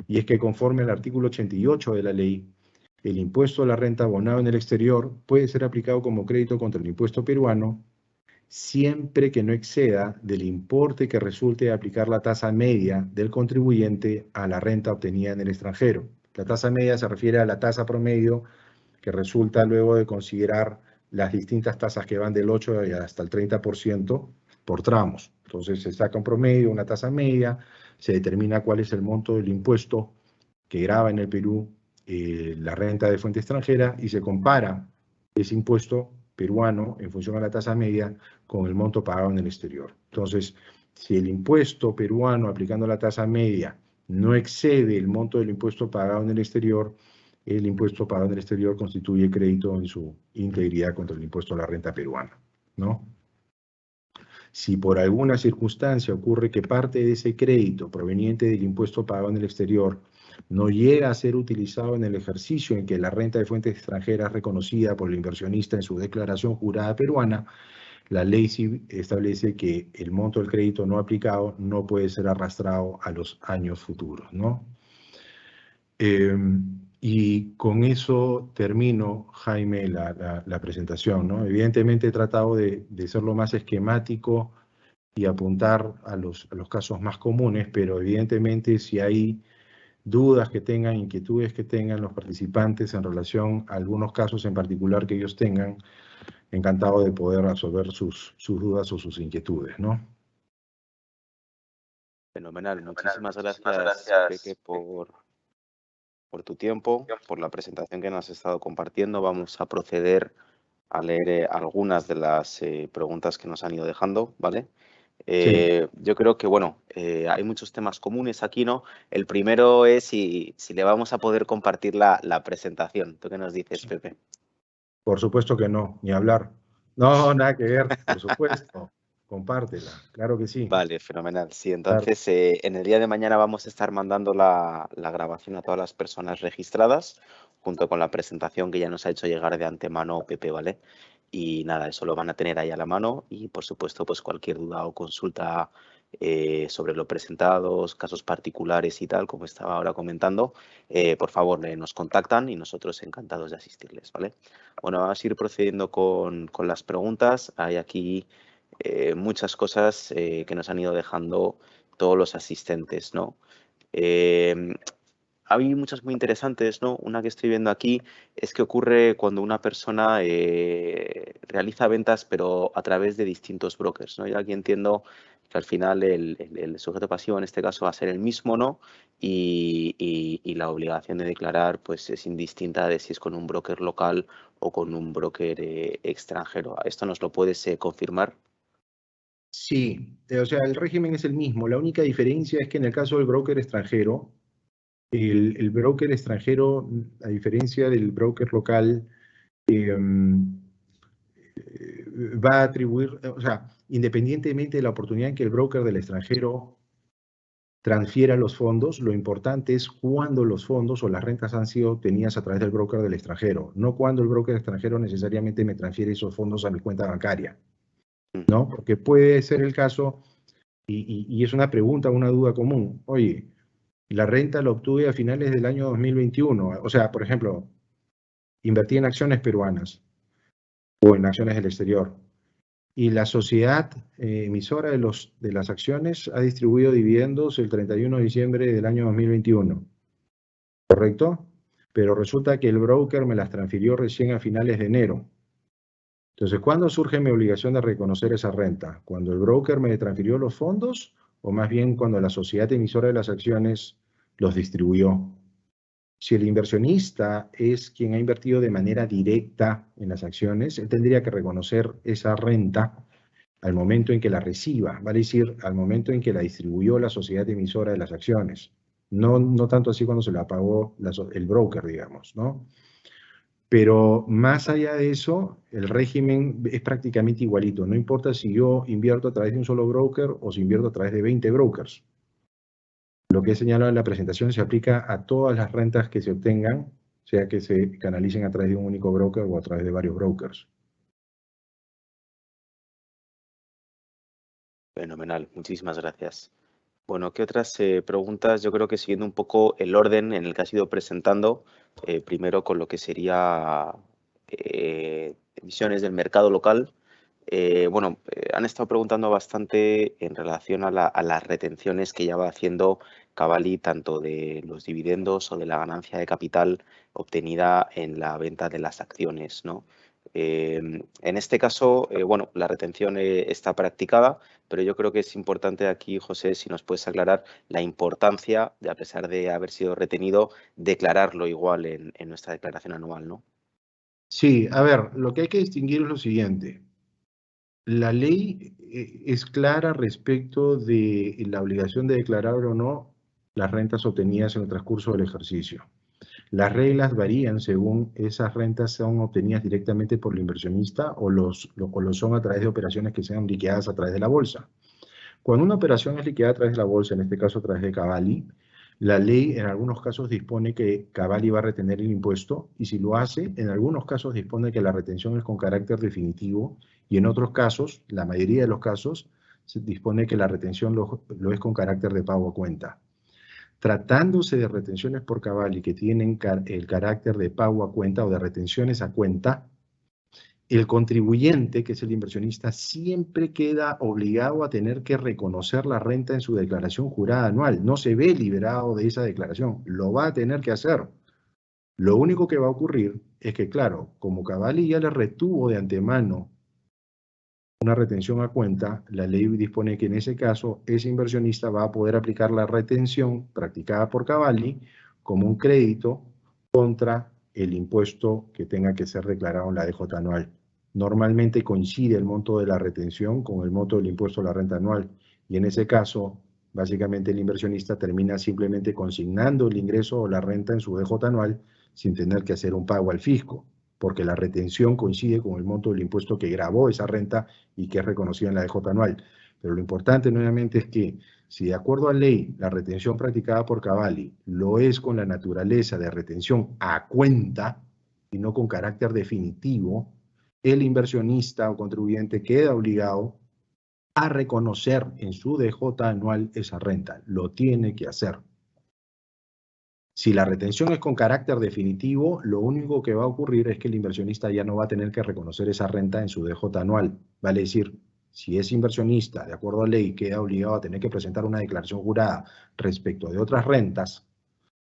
Y es que conforme al artículo 88 de la ley, el impuesto a la renta abonado en el exterior puede ser aplicado como crédito contra el impuesto peruano siempre que no exceda del importe que resulte de aplicar la tasa media del contribuyente a la renta obtenida en el extranjero. La tasa media se refiere a la tasa promedio que resulta luego de considerar las distintas tasas que van del 8 y hasta el 30% por tramos. Entonces se saca un promedio, una tasa media, se determina cuál es el monto del impuesto que grava en el Perú la renta de fuente extranjera y se compara ese impuesto peruano en función a la tasa media con el monto pagado en el exterior. Entonces, si el impuesto peruano aplicando la tasa media no excede el monto del impuesto pagado en el exterior, el impuesto pagado en el exterior constituye crédito en su integridad contra el impuesto a la renta peruana, ¿no? Si por alguna circunstancia ocurre que parte de ese crédito proveniente del impuesto pagado en el exterior no llega a ser utilizado en el ejercicio en que la renta de fuente extranjera es reconocida por el inversionista en su declaración jurada peruana, la ley establece que el monto del crédito no aplicado no puede ser arrastrado a los años futuros, ¿no? Y con eso termino, Jaime, la presentación, ¿no? Evidentemente he tratado de ser lo más esquemático y apuntar a los casos más comunes, pero evidentemente si hay dudas que tengan, inquietudes que tengan los participantes en relación a algunos casos en particular que ellos tengan, encantado de poder resolver sus dudas o sus inquietudes, ¿no? Fenomenal. Muchísimas gracias, Peque, por tu tiempo, por la presentación que nos has estado compartiendo. Vamos a proceder a leer algunas de las preguntas que nos han ido dejando, ¿vale? Sí. Yo creo que, bueno, hay muchos temas comunes aquí, ¿no? El primero es si le vamos a poder compartir la presentación. ¿Tú qué nos dices, Pepe? Por supuesto que no, ni hablar. No, nada que ver, por supuesto. Compártela, claro que sí. Vale, fenomenal. Sí, entonces en el día de mañana vamos a estar mandando la grabación a todas las personas registradas, junto con la presentación que ya nos ha hecho llegar de antemano Pepe, ¿vale? Y nada, eso lo van a tener ahí a la mano y, por supuesto, pues cualquier duda o consulta sobre lo presentado, casos particulares y tal, como estaba ahora comentando, por favor, nos contactan y nosotros encantados de asistirles, ¿vale? Bueno, vamos a ir procediendo con las preguntas. Hay aquí muchas cosas que nos han ido dejando todos los asistentes, ¿no? Hay muchas muy interesantes, ¿no? Una que estoy viendo aquí es que ocurre cuando una persona realiza ventas, pero a través de distintos brokers, ¿no? Yo aquí entiendo que al final el sujeto pasivo en este caso va a ser el mismo, ¿no? Y la obligación de declarar pues es indistinta de si es con un broker local o con un broker extranjero. ¿Esto nos lo puedes confirmar? Sí, o sea, el régimen es el mismo. La única diferencia es que en el caso del broker extranjero, el broker extranjero, a diferencia del broker local, va a atribuir, o sea, independientemente de la oportunidad en que el broker del extranjero transfiera los fondos, lo importante es cuándo los fondos o las rentas han sido obtenidas a través del broker del extranjero, no cuando el broker extranjero necesariamente me transfiere esos fondos a mi cuenta bancaria, ¿no? Porque puede ser el caso, y es una pregunta, una duda común, oye, la renta la obtuve a finales del año 2021, o sea, por ejemplo, invertí en acciones peruanas o en acciones del exterior, y la sociedad emisora de las acciones ha distribuido dividendos el 31 de diciembre del año 2021, ¿correcto? Pero resulta que el broker me las transfirió recién a finales de enero. Entonces, ¿cuándo surge mi obligación de reconocer esa renta? ¿Cuando el broker me transfirió los fondos o más bien cuando la sociedad emisora de las acciones los distribuyó? Si el inversionista es quien ha invertido de manera directa en las acciones, él tendría que reconocer esa renta al momento en que la reciba, vale decir, al momento en que la distribuyó la sociedad emisora de las acciones. No tanto así cuando se la pagó el broker, digamos, ¿no? Pero más allá de eso, el régimen es prácticamente igualito. No importa si yo invierto a través de un solo broker o si invierto a través de 20 brokers. Lo que he señalado en la presentación se aplica a todas las rentas que se obtengan, sea que se canalicen a través de un único broker o a través de varios brokers. Fenomenal, muchísimas gracias. Bueno, ¿qué otras preguntas? Yo creo que siguiendo un poco el orden en el que has ido presentando, primero con lo que sería emisiones del mercado local, Han estado preguntando bastante en relación a las retenciones que ya va haciendo Cavalli, tanto de los dividendos o de la ganancia de capital obtenida en la venta de las acciones, ¿no? En este caso, la retención está practicada, pero yo creo que es importante aquí, José, si nos puedes aclarar la importancia de, a pesar de haber sido retenido, declararlo igual en nuestra declaración anual, ¿no? Sí, a ver, lo que hay que distinguir es lo siguiente. La ley es clara respecto de la obligación de declarar o no las rentas obtenidas en el transcurso del ejercicio. Las reglas varían según esas rentas son obtenidas directamente por el inversionista o lo son a través de operaciones que sean liquidadas a través de la bolsa. Cuando una operación es liquidada a través de la bolsa, en este caso a través de Cavalli, la ley en algunos casos dispone que Cavalli va a retener el impuesto y si lo hace, en algunos casos dispone que la retención es con carácter definitivo y en otros casos, la mayoría de los casos, se dispone que la retención lo es con carácter de pago a cuenta. Tratándose de retenciones por Cavalli que tienen el carácter de pago a cuenta o de retenciones a cuenta, el contribuyente, que es el inversionista, siempre queda obligado a tener que reconocer la renta en su declaración jurada anual. No se ve liberado de esa declaración, lo va a tener que hacer. Lo único que va a ocurrir es que, claro, como Cavalli ya le retuvo de antemano una retención a cuenta, la ley dispone que en ese caso ese inversionista va a poder aplicar la retención practicada por Cavalli como un crédito contra el impuesto que tenga que ser declarado en la DJ anual. Normalmente coincide el monto de la retención con el monto del impuesto a la renta anual y en ese caso, básicamente el inversionista termina simplemente consignando el ingreso o la renta en su DJ anual sin tener que hacer un pago al fisco, porque la retención coincide con el monto del impuesto que gravó esa renta y que es reconocida en la DJ anual. Pero lo importante nuevamente es que si de acuerdo a ley la retención practicada por Cavalli lo es con la naturaleza de retención a cuenta y no con carácter definitivo, el inversionista o contribuyente queda obligado a reconocer en su DJ anual esa renta. Lo tiene que hacer. Si la retención es con carácter definitivo, lo único que va a ocurrir es que el inversionista ya no va a tener que reconocer esa renta en su DJ anual. Vale decir, si es inversionista, de acuerdo a ley, queda obligado a tener que presentar una declaración jurada respecto de otras rentas,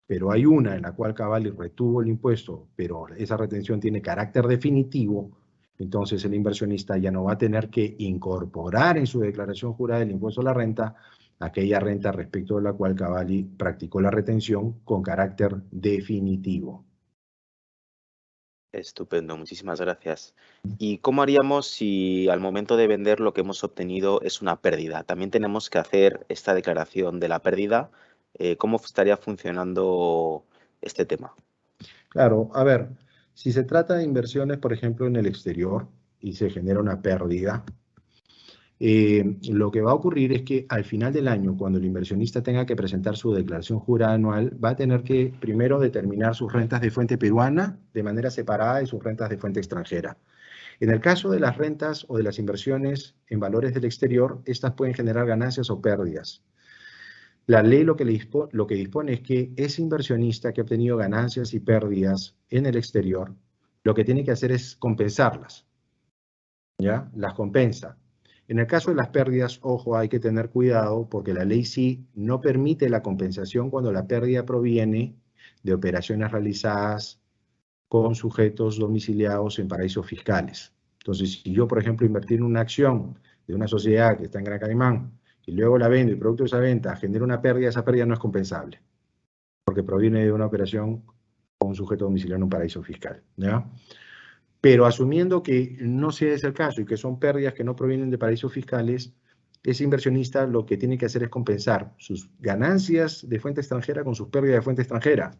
pero hay una en la cual Cavalli retuvo el impuesto, pero esa retención tiene carácter definitivo, entonces el inversionista ya no va a tener que incorporar en su declaración jurada del impuesto a la renta aquella renta respecto de la cual Cavalli practicó la retención con carácter definitivo. Estupendo, muchísimas gracias. ¿Y cómo haríamos si al momento de vender lo que hemos obtenido es una pérdida? También tenemos que hacer esta declaración de la pérdida. ¿Cómo estaría funcionando este tema? Claro, a ver, si se trata de inversiones, por ejemplo, en el exterior y se genera una pérdida, lo que va a ocurrir es que al final del año, cuando el inversionista tenga que presentar su declaración jurada anual, va a tener que primero determinar sus rentas de fuente peruana de manera separada y sus rentas de fuente extranjera. En el caso de las rentas o de las inversiones en valores del exterior, estas pueden generar ganancias o pérdidas. La ley lo que dispone es que ese inversionista que ha obtenido ganancias y pérdidas en el exterior, lo que tiene que hacer es compensarlas, ¿ya? Las compensa. En el caso de las pérdidas, ojo, hay que tener cuidado porque la ley sí no permite la compensación cuando la pérdida proviene de operaciones realizadas con sujetos domiciliados en paraísos fiscales. Entonces, si yo, por ejemplo, invertí en una acción de una sociedad que está en Gran Caimán y luego la vendo y producto de esa venta genera una pérdida, esa pérdida no es compensable porque proviene de una operación con un sujeto domiciliado en un paraíso fiscal, ¿ya? Pero asumiendo que no sea ese el caso y que son pérdidas que no provienen de paraísos fiscales, ese inversionista lo que tiene que hacer es compensar sus ganancias de fuente extranjera con sus pérdidas de fuente extranjera.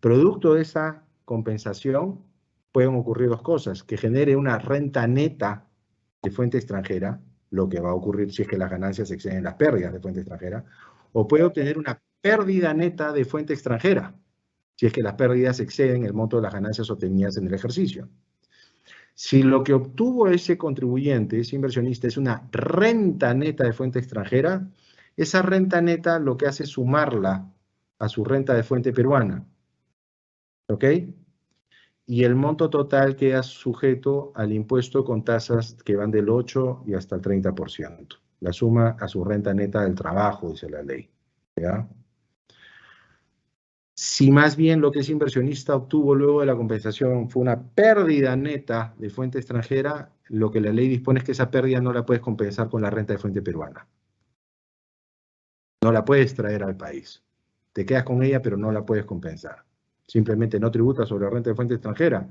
Producto de esa compensación pueden ocurrir dos cosas, que genere una renta neta de fuente extranjera, lo que va a ocurrir si es que las ganancias exceden las pérdidas de fuente extranjera, o puede obtener una pérdida neta de fuente extranjera, si es que las pérdidas exceden el monto de las ganancias obtenidas en el ejercicio. Si lo que obtuvo ese contribuyente, ese inversionista, es una renta neta de fuente extranjera, esa renta neta lo que hace es sumarla a su renta de fuente peruana. ¿Ok? y el monto total queda sujeto al impuesto con tasas que van del 8 y hasta el 30%. La suma a su renta neta del trabajo, dice la ley. ¿Ya? Si más bien lo que ese inversionista obtuvo luego de la compensación fue una pérdida neta de fuente extranjera, lo que la ley dispone es que esa pérdida no la puedes compensar con la renta de fuente peruana. No la puedes traer al país. Te quedas con ella, pero no la puedes compensar. Simplemente no tributas sobre la renta de fuente extranjera,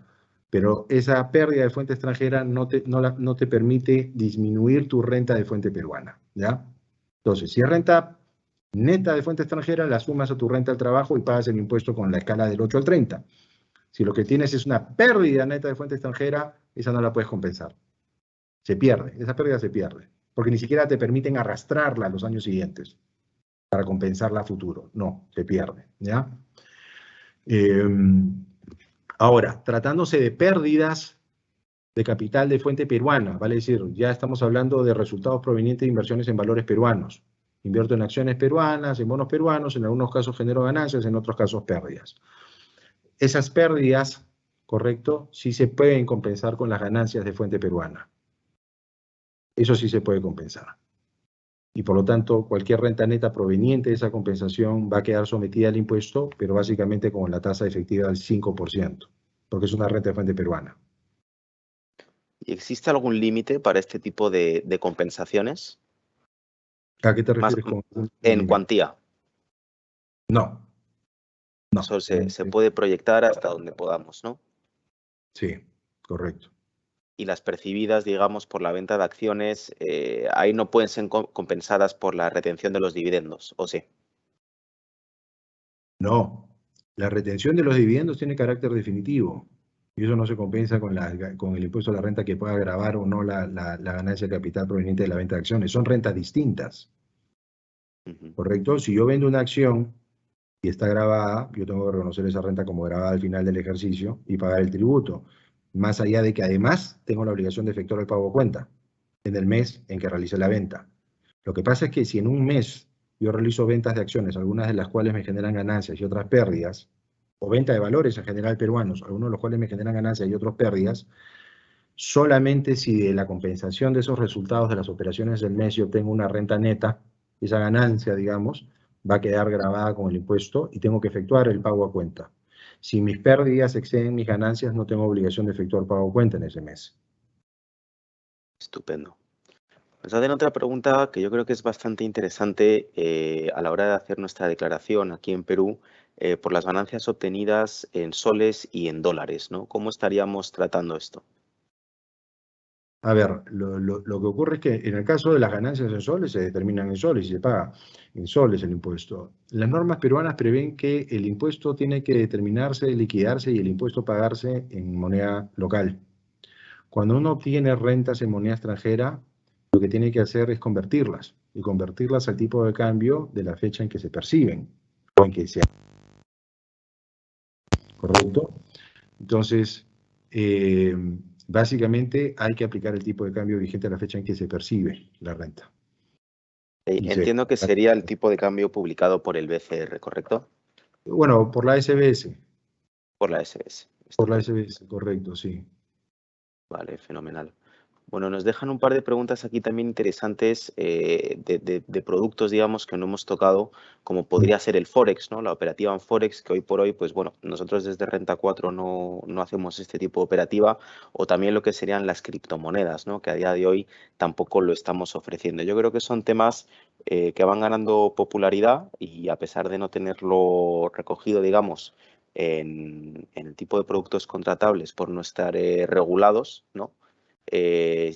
pero esa pérdida de fuente extranjera no te permite disminuir tu renta de fuente peruana, ¿ya? Entonces, si es renta neta de fuente extranjera, la sumas a tu renta al trabajo y pagas el impuesto con la escala del 8 al 30. Si lo que tienes es una pérdida neta de fuente extranjera, esa no la puedes compensar. Se pierde, esa pérdida se pierde, porque ni siquiera te permiten arrastrarla a los años siguientes para compensarla a futuro. No, se pierde, ¿ya? Ahora, tratándose de pérdidas de capital de fuente peruana, vale decir, ya estamos hablando de resultados provenientes de inversiones en valores peruanos. Invierto en acciones peruanas, en bonos peruanos, en algunos casos genero ganancias, en otros casos pérdidas. Esas pérdidas, correcto, sí se pueden compensar con las ganancias de fuente peruana. Eso sí se puede compensar. Y por lo tanto, cualquier renta neta proveniente de esa compensación va a quedar sometida al impuesto, pero básicamente con la tasa efectiva del 5%, porque es una renta de fuente peruana. ¿Y existe algún límite para este tipo de compensaciones? ¿A qué te Más refieres con en cuantía. No. No. Eso se puede proyectar hasta donde podamos, ¿no? Sí, correcto. Y las percibidas, digamos, por la venta de acciones, ahí no pueden ser compensadas por la retención de los dividendos, ¿o sí? No. La retención de los dividendos tiene carácter definitivo. Y eso no se compensa con el impuesto a la renta que pueda gravar o no la ganancia de capital proveniente de la venta de acciones. Son rentas distintas. ¿Correcto? Si yo vendo una acción y está grabada, yo tengo que reconocer esa renta como grabada al final del ejercicio y pagar el tributo. Más allá de que además tengo la obligación de efectuar el pago a cuenta en el mes en que realicé la venta. Lo que pasa es que si en un mes yo realizo ventas de acciones, algunas de las cuales me generan ganancias y otras pérdidas, o venta de valores en general peruanos, algunos de los cuales me generan ganancias y otras pérdidas, solamente si de la compensación de esos resultados de las operaciones del mes yo tengo una renta neta, esa ganancia, digamos, va a quedar grabada con el impuesto y tengo que efectuar el pago a cuenta. Si mis pérdidas exceden mis ganancias, no tengo obligación de efectuar pago a cuenta en ese mes. Estupendo. Nos hacen otra pregunta que yo creo que es bastante interesante a la hora de hacer nuestra declaración aquí en Perú por las ganancias obtenidas en soles y en dólares, ¿no? ¿Cómo estaríamos tratando esto? A ver, lo que ocurre es que en el caso de las ganancias en soles se determinan en soles y se paga en soles el impuesto. Las normas peruanas prevén que el impuesto tiene que determinarse, liquidarse y el impuesto pagarse en moneda local. Cuando uno obtiene rentas en moneda extranjera, lo que tiene que hacer es convertirlas y convertirlas al tipo de cambio de la fecha en que se perciben o en que se... ¿Correcto? Entonces, básicamente hay que aplicar el tipo de cambio vigente a la fecha en que se percibe la renta. Entiendo que sería el tipo de cambio publicado por el BCR, ¿correcto? Bueno, por la SBS. Por la SBS. Por la SBS, correcto, sí. Vale, fenomenal. Bueno, nos dejan un par de preguntas aquí también interesantes de productos, digamos, que no hemos tocado, como podría ser el Forex, ¿no? La operativa en Forex, que hoy por hoy, pues bueno, nosotros desde Renta 4 no hacemos este tipo de operativa, o también lo que serían las criptomonedas, ¿no? Que a día de hoy tampoco lo estamos ofreciendo. Yo creo que son temas que van ganando popularidad y a pesar de no tenerlo recogido, digamos, en el tipo de productos contratables por no estar regulados, ¿no?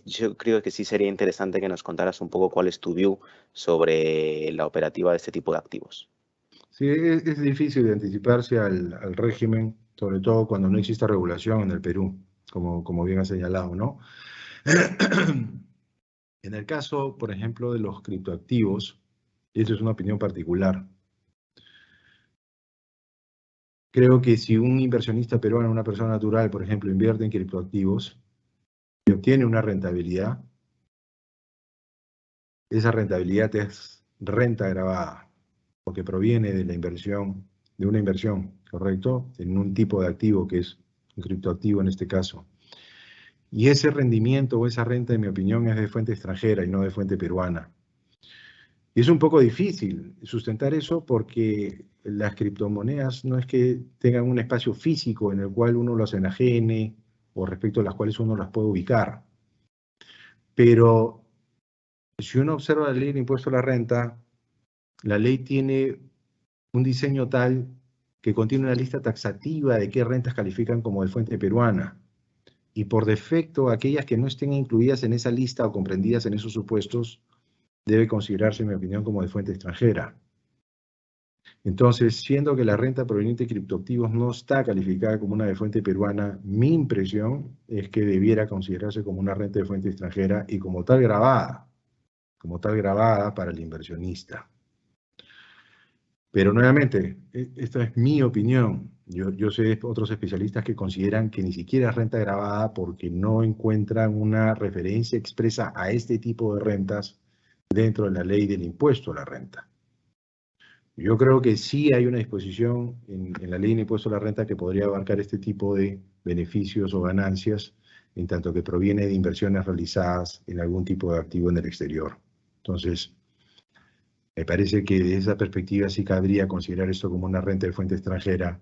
Yo creo que sí sería interesante que nos contaras un poco cuál es tu view sobre la operativa de este tipo de activos. Sí, es difícil de anticiparse al régimen, sobre todo cuando no existe regulación en el Perú, como bien ha señalado, ¿no? En el caso, por ejemplo, de los criptoactivos, y eso es una opinión particular, creo que si un inversionista peruano, una persona natural, por ejemplo, invierte en criptoactivos y obtiene una rentabilidad, esa rentabilidad es renta grabada, porque proviene de la inversión, de una inversión, ¿correcto? En un tipo de activo que es un criptoactivo en este caso. Y ese rendimiento o esa renta, en mi opinión, es de fuente extranjera y no de fuente peruana. Y es un poco difícil sustentar eso porque las criptomonedas no es que tengan un espacio físico en el cual uno las enajene o respecto a las cuales uno las puede ubicar. Pero si uno observa la ley del impuesto a la renta, la ley tiene un diseño tal que contiene una lista taxativa de qué rentas califican como de fuente peruana. Y por defecto, aquellas que no estén incluidas en esa lista o comprendidas en esos supuestos, debe considerarse, en mi opinión, como de fuente extranjera. Entonces, siendo que la renta proveniente de criptoactivos no está calificada como una de fuente peruana, mi impresión es que debiera considerarse como una renta de fuente extranjera y como tal grabada para el inversionista. Pero nuevamente, esta es mi opinión. Yo sé de otros especialistas que consideran que ni siquiera es renta grabada porque no encuentran una referencia expresa a este tipo de rentas dentro de la ley del impuesto a la renta. Yo creo que sí hay una disposición en la ley del impuesto a la renta que podría abarcar este tipo de beneficios o ganancias, en tanto que proviene de inversiones realizadas en algún tipo de activo en el exterior. Entonces, me parece que desde esa perspectiva sí cabría considerar esto como una renta de fuente extranjera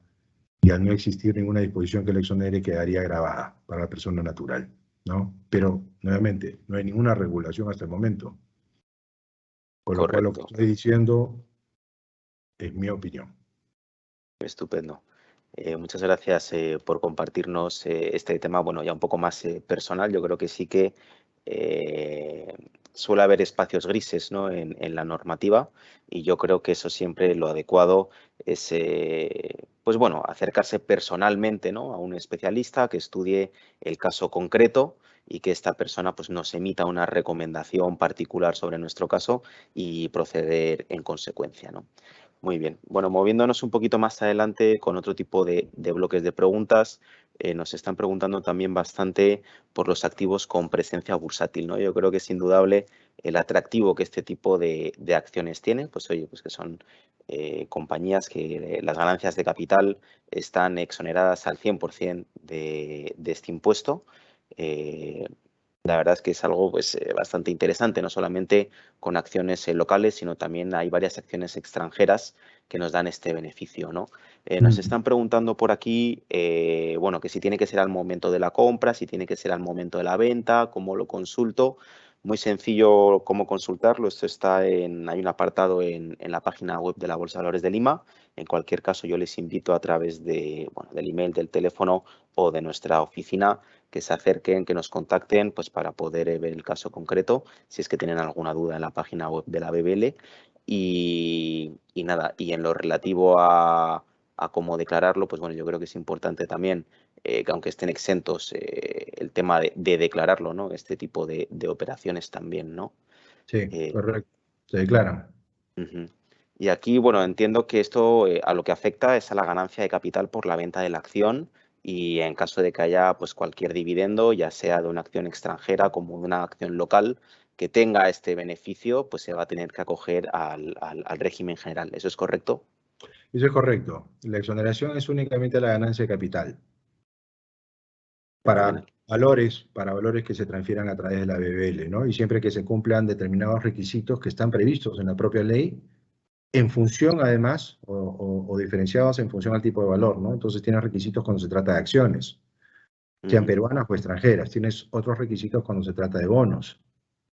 y al no existir ninguna disposición que la exonere quedaría grabada para la persona natural, ¿no? Pero, nuevamente, no hay ninguna regulación hasta el momento. Con lo cual lo que Correcto. estoy diciendo es mi opinión. Estupendo. Muchas gracias por compartirnos este tema, bueno, ya un poco más personal. Yo creo que sí que suele haber espacios grises, ¿no?, en la normativa, y yo creo que eso siempre lo adecuado es, pues bueno, acercarse personalmente, ¿no?, a un especialista que estudie el caso concreto y que esta persona pues, nos emita una recomendación particular sobre nuestro caso y proceder en consecuencia, ¿no? Muy bien. Bueno, moviéndonos un poquito más adelante con otro tipo de bloques de preguntas, nos están preguntando también bastante por los activos con presencia bursátil, ¿no? Yo creo que es indudable el atractivo que este tipo de acciones tiene, pues oye, pues que son compañías que las ganancias de capital están exoneradas al 100% de este impuesto. La verdad es que es algo pues, bastante interesante, no solamente con acciones locales, sino también hay varias acciones extranjeras que nos dan este beneficio, ¿no? Nos están preguntando por aquí, bueno, que si tiene que ser al momento de la compra, si tiene que ser al momento de la venta, cómo lo consulto. Muy sencillo cómo consultarlo. Esto está hay un apartado en la página web de la Bolsa de Valores de Lima. En cualquier caso, yo les invito a través de, bueno, del email, del teléfono o de nuestra oficina que se acerquen, que nos contacten pues, para poder ver el caso concreto, si es que tienen alguna duda en la página web de la BBL. Y nada, y en lo relativo a cómo declararlo, pues bueno, yo creo que es importante también que aunque estén exentos, el tema de declararlo, ¿no? Este tipo de operaciones también, ¿no? Sí, correcto. Se declaran. Uh-huh. Y aquí, bueno, entiendo que esto a lo que afecta es a la ganancia de capital por la venta de la acción y en caso de que haya pues, cualquier dividendo, ya sea de una acción extranjera como de una acción local, que tenga este beneficio, pues se va a tener que acoger al régimen general. ¿Eso es correcto? Eso es correcto. La exoneración es únicamente la ganancia de capital. Para valores que se transfieran a través de la BBL, ¿no? Y siempre que se cumplan determinados requisitos que están previstos en la propia ley, en función además, o diferenciados en función al tipo de valor, ¿no? Entonces tienes requisitos cuando se trata de acciones, sean peruanas o extranjeras. Tienes otros requisitos cuando se trata de bonos,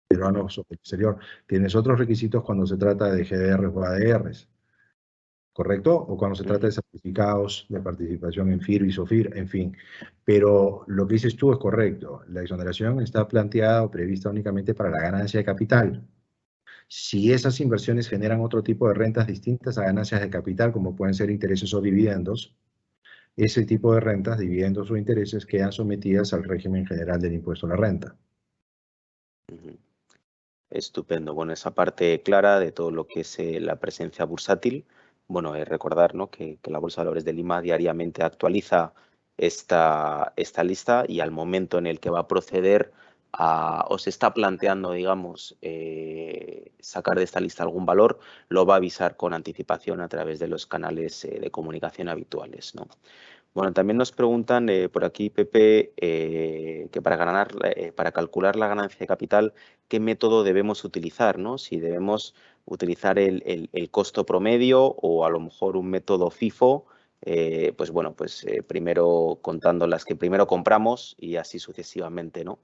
peruanos o exterior. Tienes otros requisitos cuando se trata de GDR o ADRs. ¿Correcto? O cuando se trata de certificados de participación en FIR y SOFIR, en fin. Pero lo que dices tú es correcto. La exoneración está planteada o prevista únicamente para la ganancia de capital. Si esas inversiones generan otro tipo de rentas distintas a ganancias de capital, como pueden ser intereses o dividendos, ese tipo de rentas, dividendos o intereses quedan sometidas al régimen general del impuesto a la renta. Estupendo. Bueno, esa parte clara de todo lo que es la presencia bursátil. Bueno, recordar, ¿no?, que la Bolsa de Valores de Lima diariamente actualiza esta lista y al momento en el que va a proceder o se está planteando, digamos, sacar de esta lista algún valor, lo va a avisar con anticipación a través de los canales de comunicación habituales, ¿no? Bueno, también nos preguntan por aquí, Pepe, que para calcular la ganancia de capital, ¿qué método debemos utilizar, ¿no? Si debemos utilizar el costo promedio o a lo mejor un método FIFO, pues bueno, pues primero contando las que primero compramos y así sucesivamente, ¿no?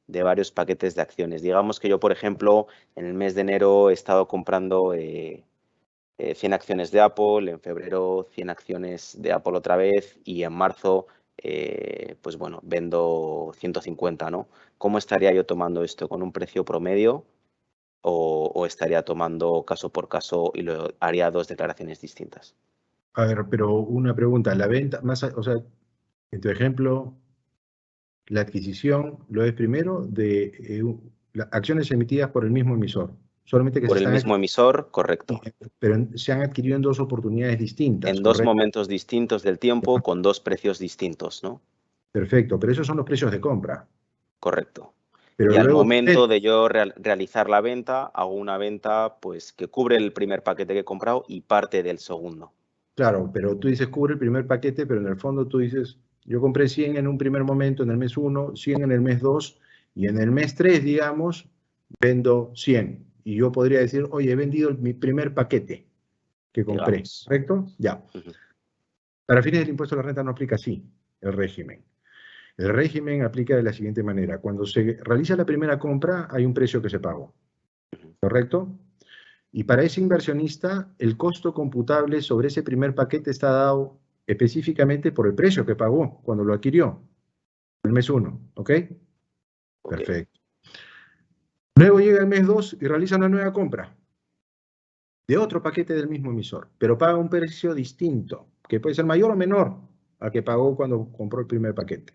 De varios paquetes de acciones. Digamos que yo, por ejemplo, en el mes de enero he estado comprando 100 acciones de Apple, en febrero 100 acciones de Apple otra vez y en marzo, pues bueno, vendo 150, ¿no? ¿Cómo estaría yo tomando esto? ¿Con un precio promedio o estaría tomando caso por caso y lo haría dos declaraciones distintas? A ver, pero una pregunta, la venta, o sea, en tu ejemplo, la adquisición lo es primero de acciones emitidas por el mismo emisor, solamente que se Por el están, mismo emisor, correcto. pero se han adquirido en dos oportunidades distintas, En dos ¿correcto? momentos distintos del tiempo con dos precios distintos, ¿no? Perfecto, pero esos son los precios de compra. Correcto. Pero Y al luego, momento de yo realizar la venta, hago una venta pues que cubre el primer paquete que he comprado y parte del segundo. claro, pero tú dices cubre el primer paquete, pero en el fondo tú dices, yo compré 100 en un primer momento, en el mes 1, 100 en el mes 2, y en el mes 3, digamos, vendo 100. Y yo podría decir, oye, he vendido mi primer paquete que compré, Digamos. ¿correcto? Ya. Para fines del impuesto a la renta no aplica así el régimen. El régimen aplica de la siguiente manera. Cuando se realiza la primera compra, hay un precio que se pagó, ¿correcto? Y para ese inversionista, el costo computable sobre ese primer paquete está dado específicamente por el precio que pagó cuando lo adquirió, el mes 1, ¿ok? Perfecto. Luego llega el mes 2 y realiza una nueva compra de otro paquete del mismo emisor, pero paga un precio distinto, que puede ser mayor o menor al que pagó cuando compró el primer paquete.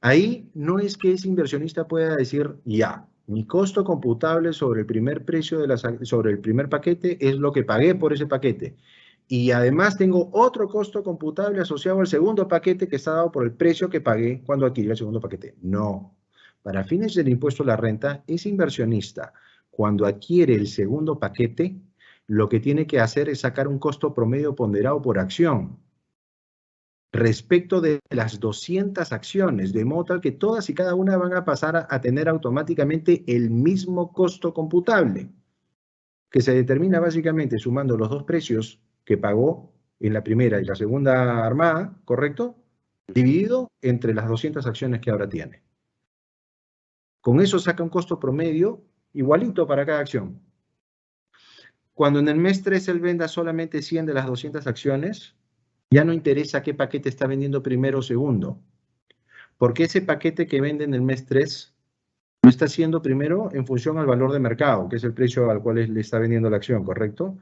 Ahí no es que ese inversionista pueda decir, ya, mi costo computable sobre el primer precio sobre el primer paquete es lo que pagué por ese paquete. Y además tengo otro costo computable asociado al segundo paquete que está dado por el precio que pagué cuando adquirí el segundo paquete. No. Para fines del impuesto a la renta, ese inversionista, cuando adquiere el segundo paquete, lo que tiene que hacer es sacar un costo promedio ponderado por acción respecto de las 200 acciones, de modo tal que todas y cada una van a pasar a tener automáticamente el mismo costo computable, que se determina básicamente sumando los dos precios que pagó en la primera y la segunda armada, ¿correcto? Dividido entre las 200 acciones que ahora tiene. Con eso saca un costo promedio igualito para cada acción. Cuando en el mes 3 él venda solamente 100 de las 200 acciones, ya no interesa qué paquete está vendiendo primero o segundo, porque ese paquete que vende en el mes 3 lo está haciendo primero en función al valor de mercado, que es el precio al cual le está vendiendo la acción, ¿correcto?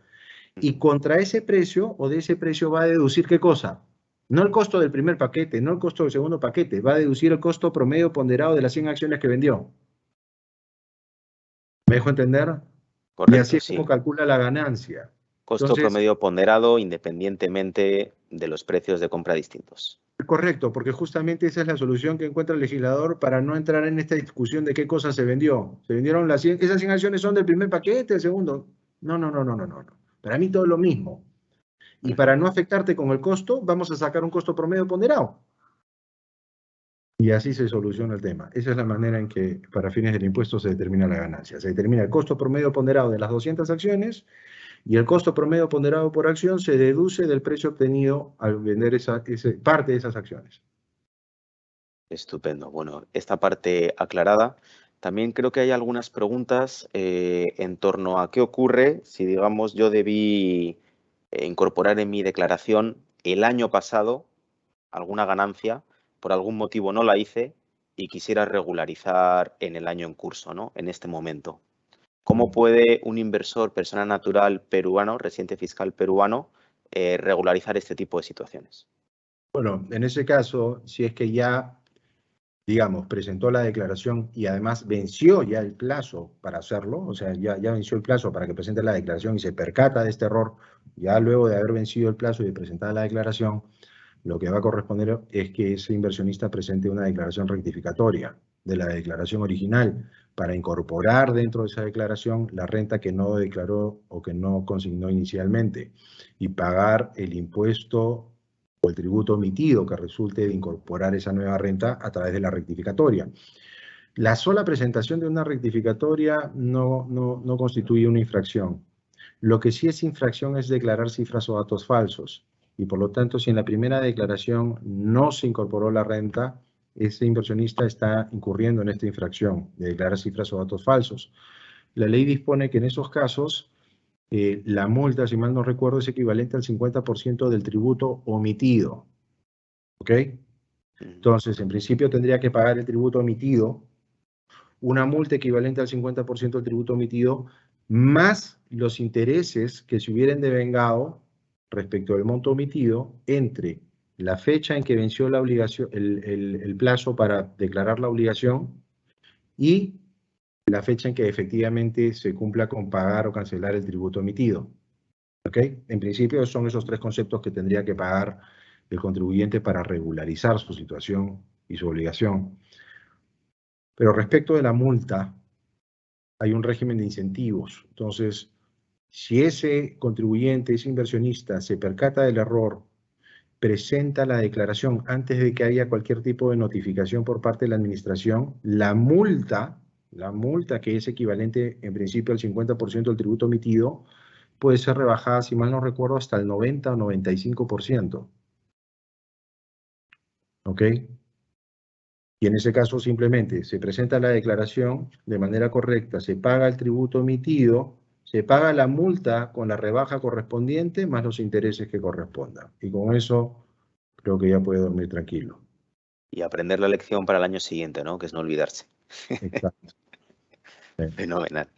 Y contra ese precio o de ese precio va a deducir ¿qué cosa? No el costo del primer paquete, no el costo del segundo paquete, va a deducir el costo promedio ponderado de las 100 acciones que vendió. ¿Me dejo entender? Correcto, Y así es sí. como calcula la ganancia. Costo Entonces, promedio ponderado independientemente de los precios de compra distintos. correcto, porque justamente esa es la solución que encuentra el legislador para no entrar en esta discusión de qué cosa se vendió. ¿Se vendieron las 100? ¿Esas 100 acciones son del primer paquete, del segundo? No, no, no, no, no, no. Para mí todo es lo mismo. Y para no afectarte con el costo, vamos a sacar un costo promedio ponderado. Y así se soluciona el tema. Esa es la manera en que para fines del impuesto se determina la ganancia. Se determina el costo promedio ponderado de las 200 acciones y el costo promedio ponderado por acción se deduce del precio obtenido al vender parte de esas acciones. Estupendo. Bueno, esta parte aclarada. También creo que hay algunas preguntas en torno a qué ocurre si, digamos, yo debí incorporar en mi declaración el año pasado alguna ganancia, por algún motivo no la hice y quisiera regularizar en el año en curso, ¿no? En este momento. ¿Cómo puede un inversor, persona natural peruano, residente fiscal peruano, regularizar este tipo de situaciones? Bueno, en ese caso, si es que ya, digamos, presentó la declaración y además venció ya el plazo para hacerlo, o sea, ya venció el plazo para que presente la declaración y se percata de este error, ya luego de haber vencido el plazo y de presentar la declaración, lo que va a corresponder es que ese inversionista presente una declaración rectificatoria de la declaración original para incorporar dentro de esa declaración la renta que no declaró o que no consignó inicialmente y pagar el impuesto o el tributo omitido que resulte de incorporar esa nueva renta a través de la rectificatoria. La sola presentación de una rectificatoria no constituye una infracción. Lo que sí es infracción es declarar cifras o datos falsos. Y por lo tanto, si en la primera declaración no se incorporó la renta, ese inversionista está incurriendo en esta infracción de declarar cifras o datos falsos. La ley dispone que en esos casos la multa, si mal no recuerdo, es equivalente al 50% del tributo omitido. ¿Ok? Entonces, en principio tendría que pagar el tributo omitido, una multa equivalente al 50% del tributo omitido, más los intereses que se hubieran devengado respecto del monto omitido entre la fecha en que venció la obligación, el plazo para declarar la obligación y la fecha en que efectivamente se cumpla con pagar o cancelar el tributo omitido. ¿Ok? En principio son esos tres conceptos que tendría que pagar el contribuyente para regularizar su situación y su obligación. Pero respecto de la multa, hay un régimen de incentivos. Entonces, si ese contribuyente, ese inversionista, se percata del error, presenta la declaración antes de que haya cualquier tipo de notificación por parte de la administración, la multa que es equivalente en principio al 50% del tributo omitido, puede ser rebajada, si mal no recuerdo, hasta el 90 o 95%. ¿Ok? Y en ese caso simplemente se presenta la declaración de manera correcta, se paga el tributo omitido, se paga la multa con la rebaja correspondiente más los intereses que correspondan. Y con eso creo que ya puede dormir tranquilo. Y aprender la lección para el año siguiente, ¿no? Que es no olvidarse. Exacto. Fenomenal.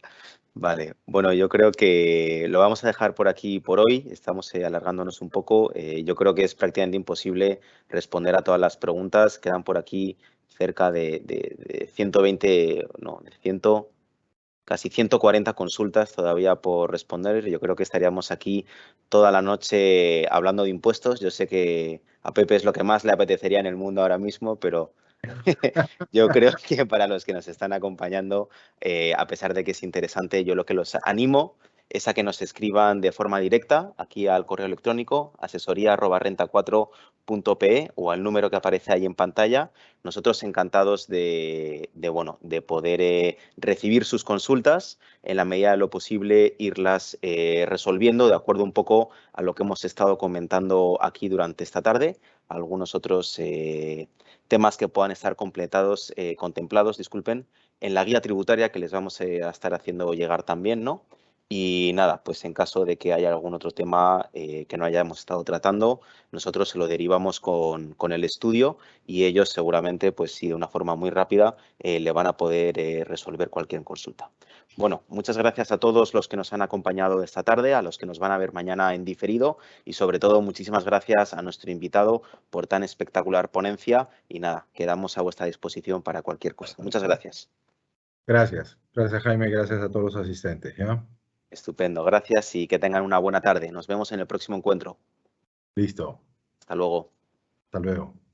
Vale, bueno, yo creo que lo vamos a dejar por aquí por hoy. Estamos alargándonos un poco. Yo creo que es prácticamente imposible responder a todas las preguntas. Quedan por aquí cerca de 120, no, de 100, casi 140 consultas todavía por responder. Yo creo que estaríamos aquí toda la noche hablando de impuestos. Yo sé que a Pepe es lo que más le apetecería en el mundo ahora mismo, pero yo creo que para los que nos están acompañando, a pesar de que es interesante, yo lo que los animo es a que nos escriban de forma directa aquí al correo electrónico asesoría@renta4.pe o al número que aparece ahí en pantalla. Nosotros encantados de poder recibir sus consultas, en la medida de lo posible irlas resolviendo de acuerdo un poco a lo que hemos estado comentando aquí durante esta tarde, algunos otros temas que puedan estar contemplados, en la guía tributaria que les vamos a estar haciendo llegar también, ¿no? Y nada, pues en caso de que haya algún otro tema que no hayamos estado tratando, nosotros se lo derivamos con el estudio y ellos seguramente, pues sí, de una forma muy rápida, le van a poder resolver cualquier consulta. Bueno, muchas gracias a todos los que nos han acompañado esta tarde, a los que nos van a ver mañana en diferido y sobre todo muchísimas gracias a nuestro invitado por tan espectacular ponencia y nada, quedamos a vuestra disposición para cualquier cosa. Muchas gracias. Gracias. Gracias, Jaime. Gracias a todos los asistentes. ¿Ya? Estupendo, gracias y que tengan una buena tarde. Nos vemos en el próximo encuentro. Listo. Hasta luego. Hasta luego.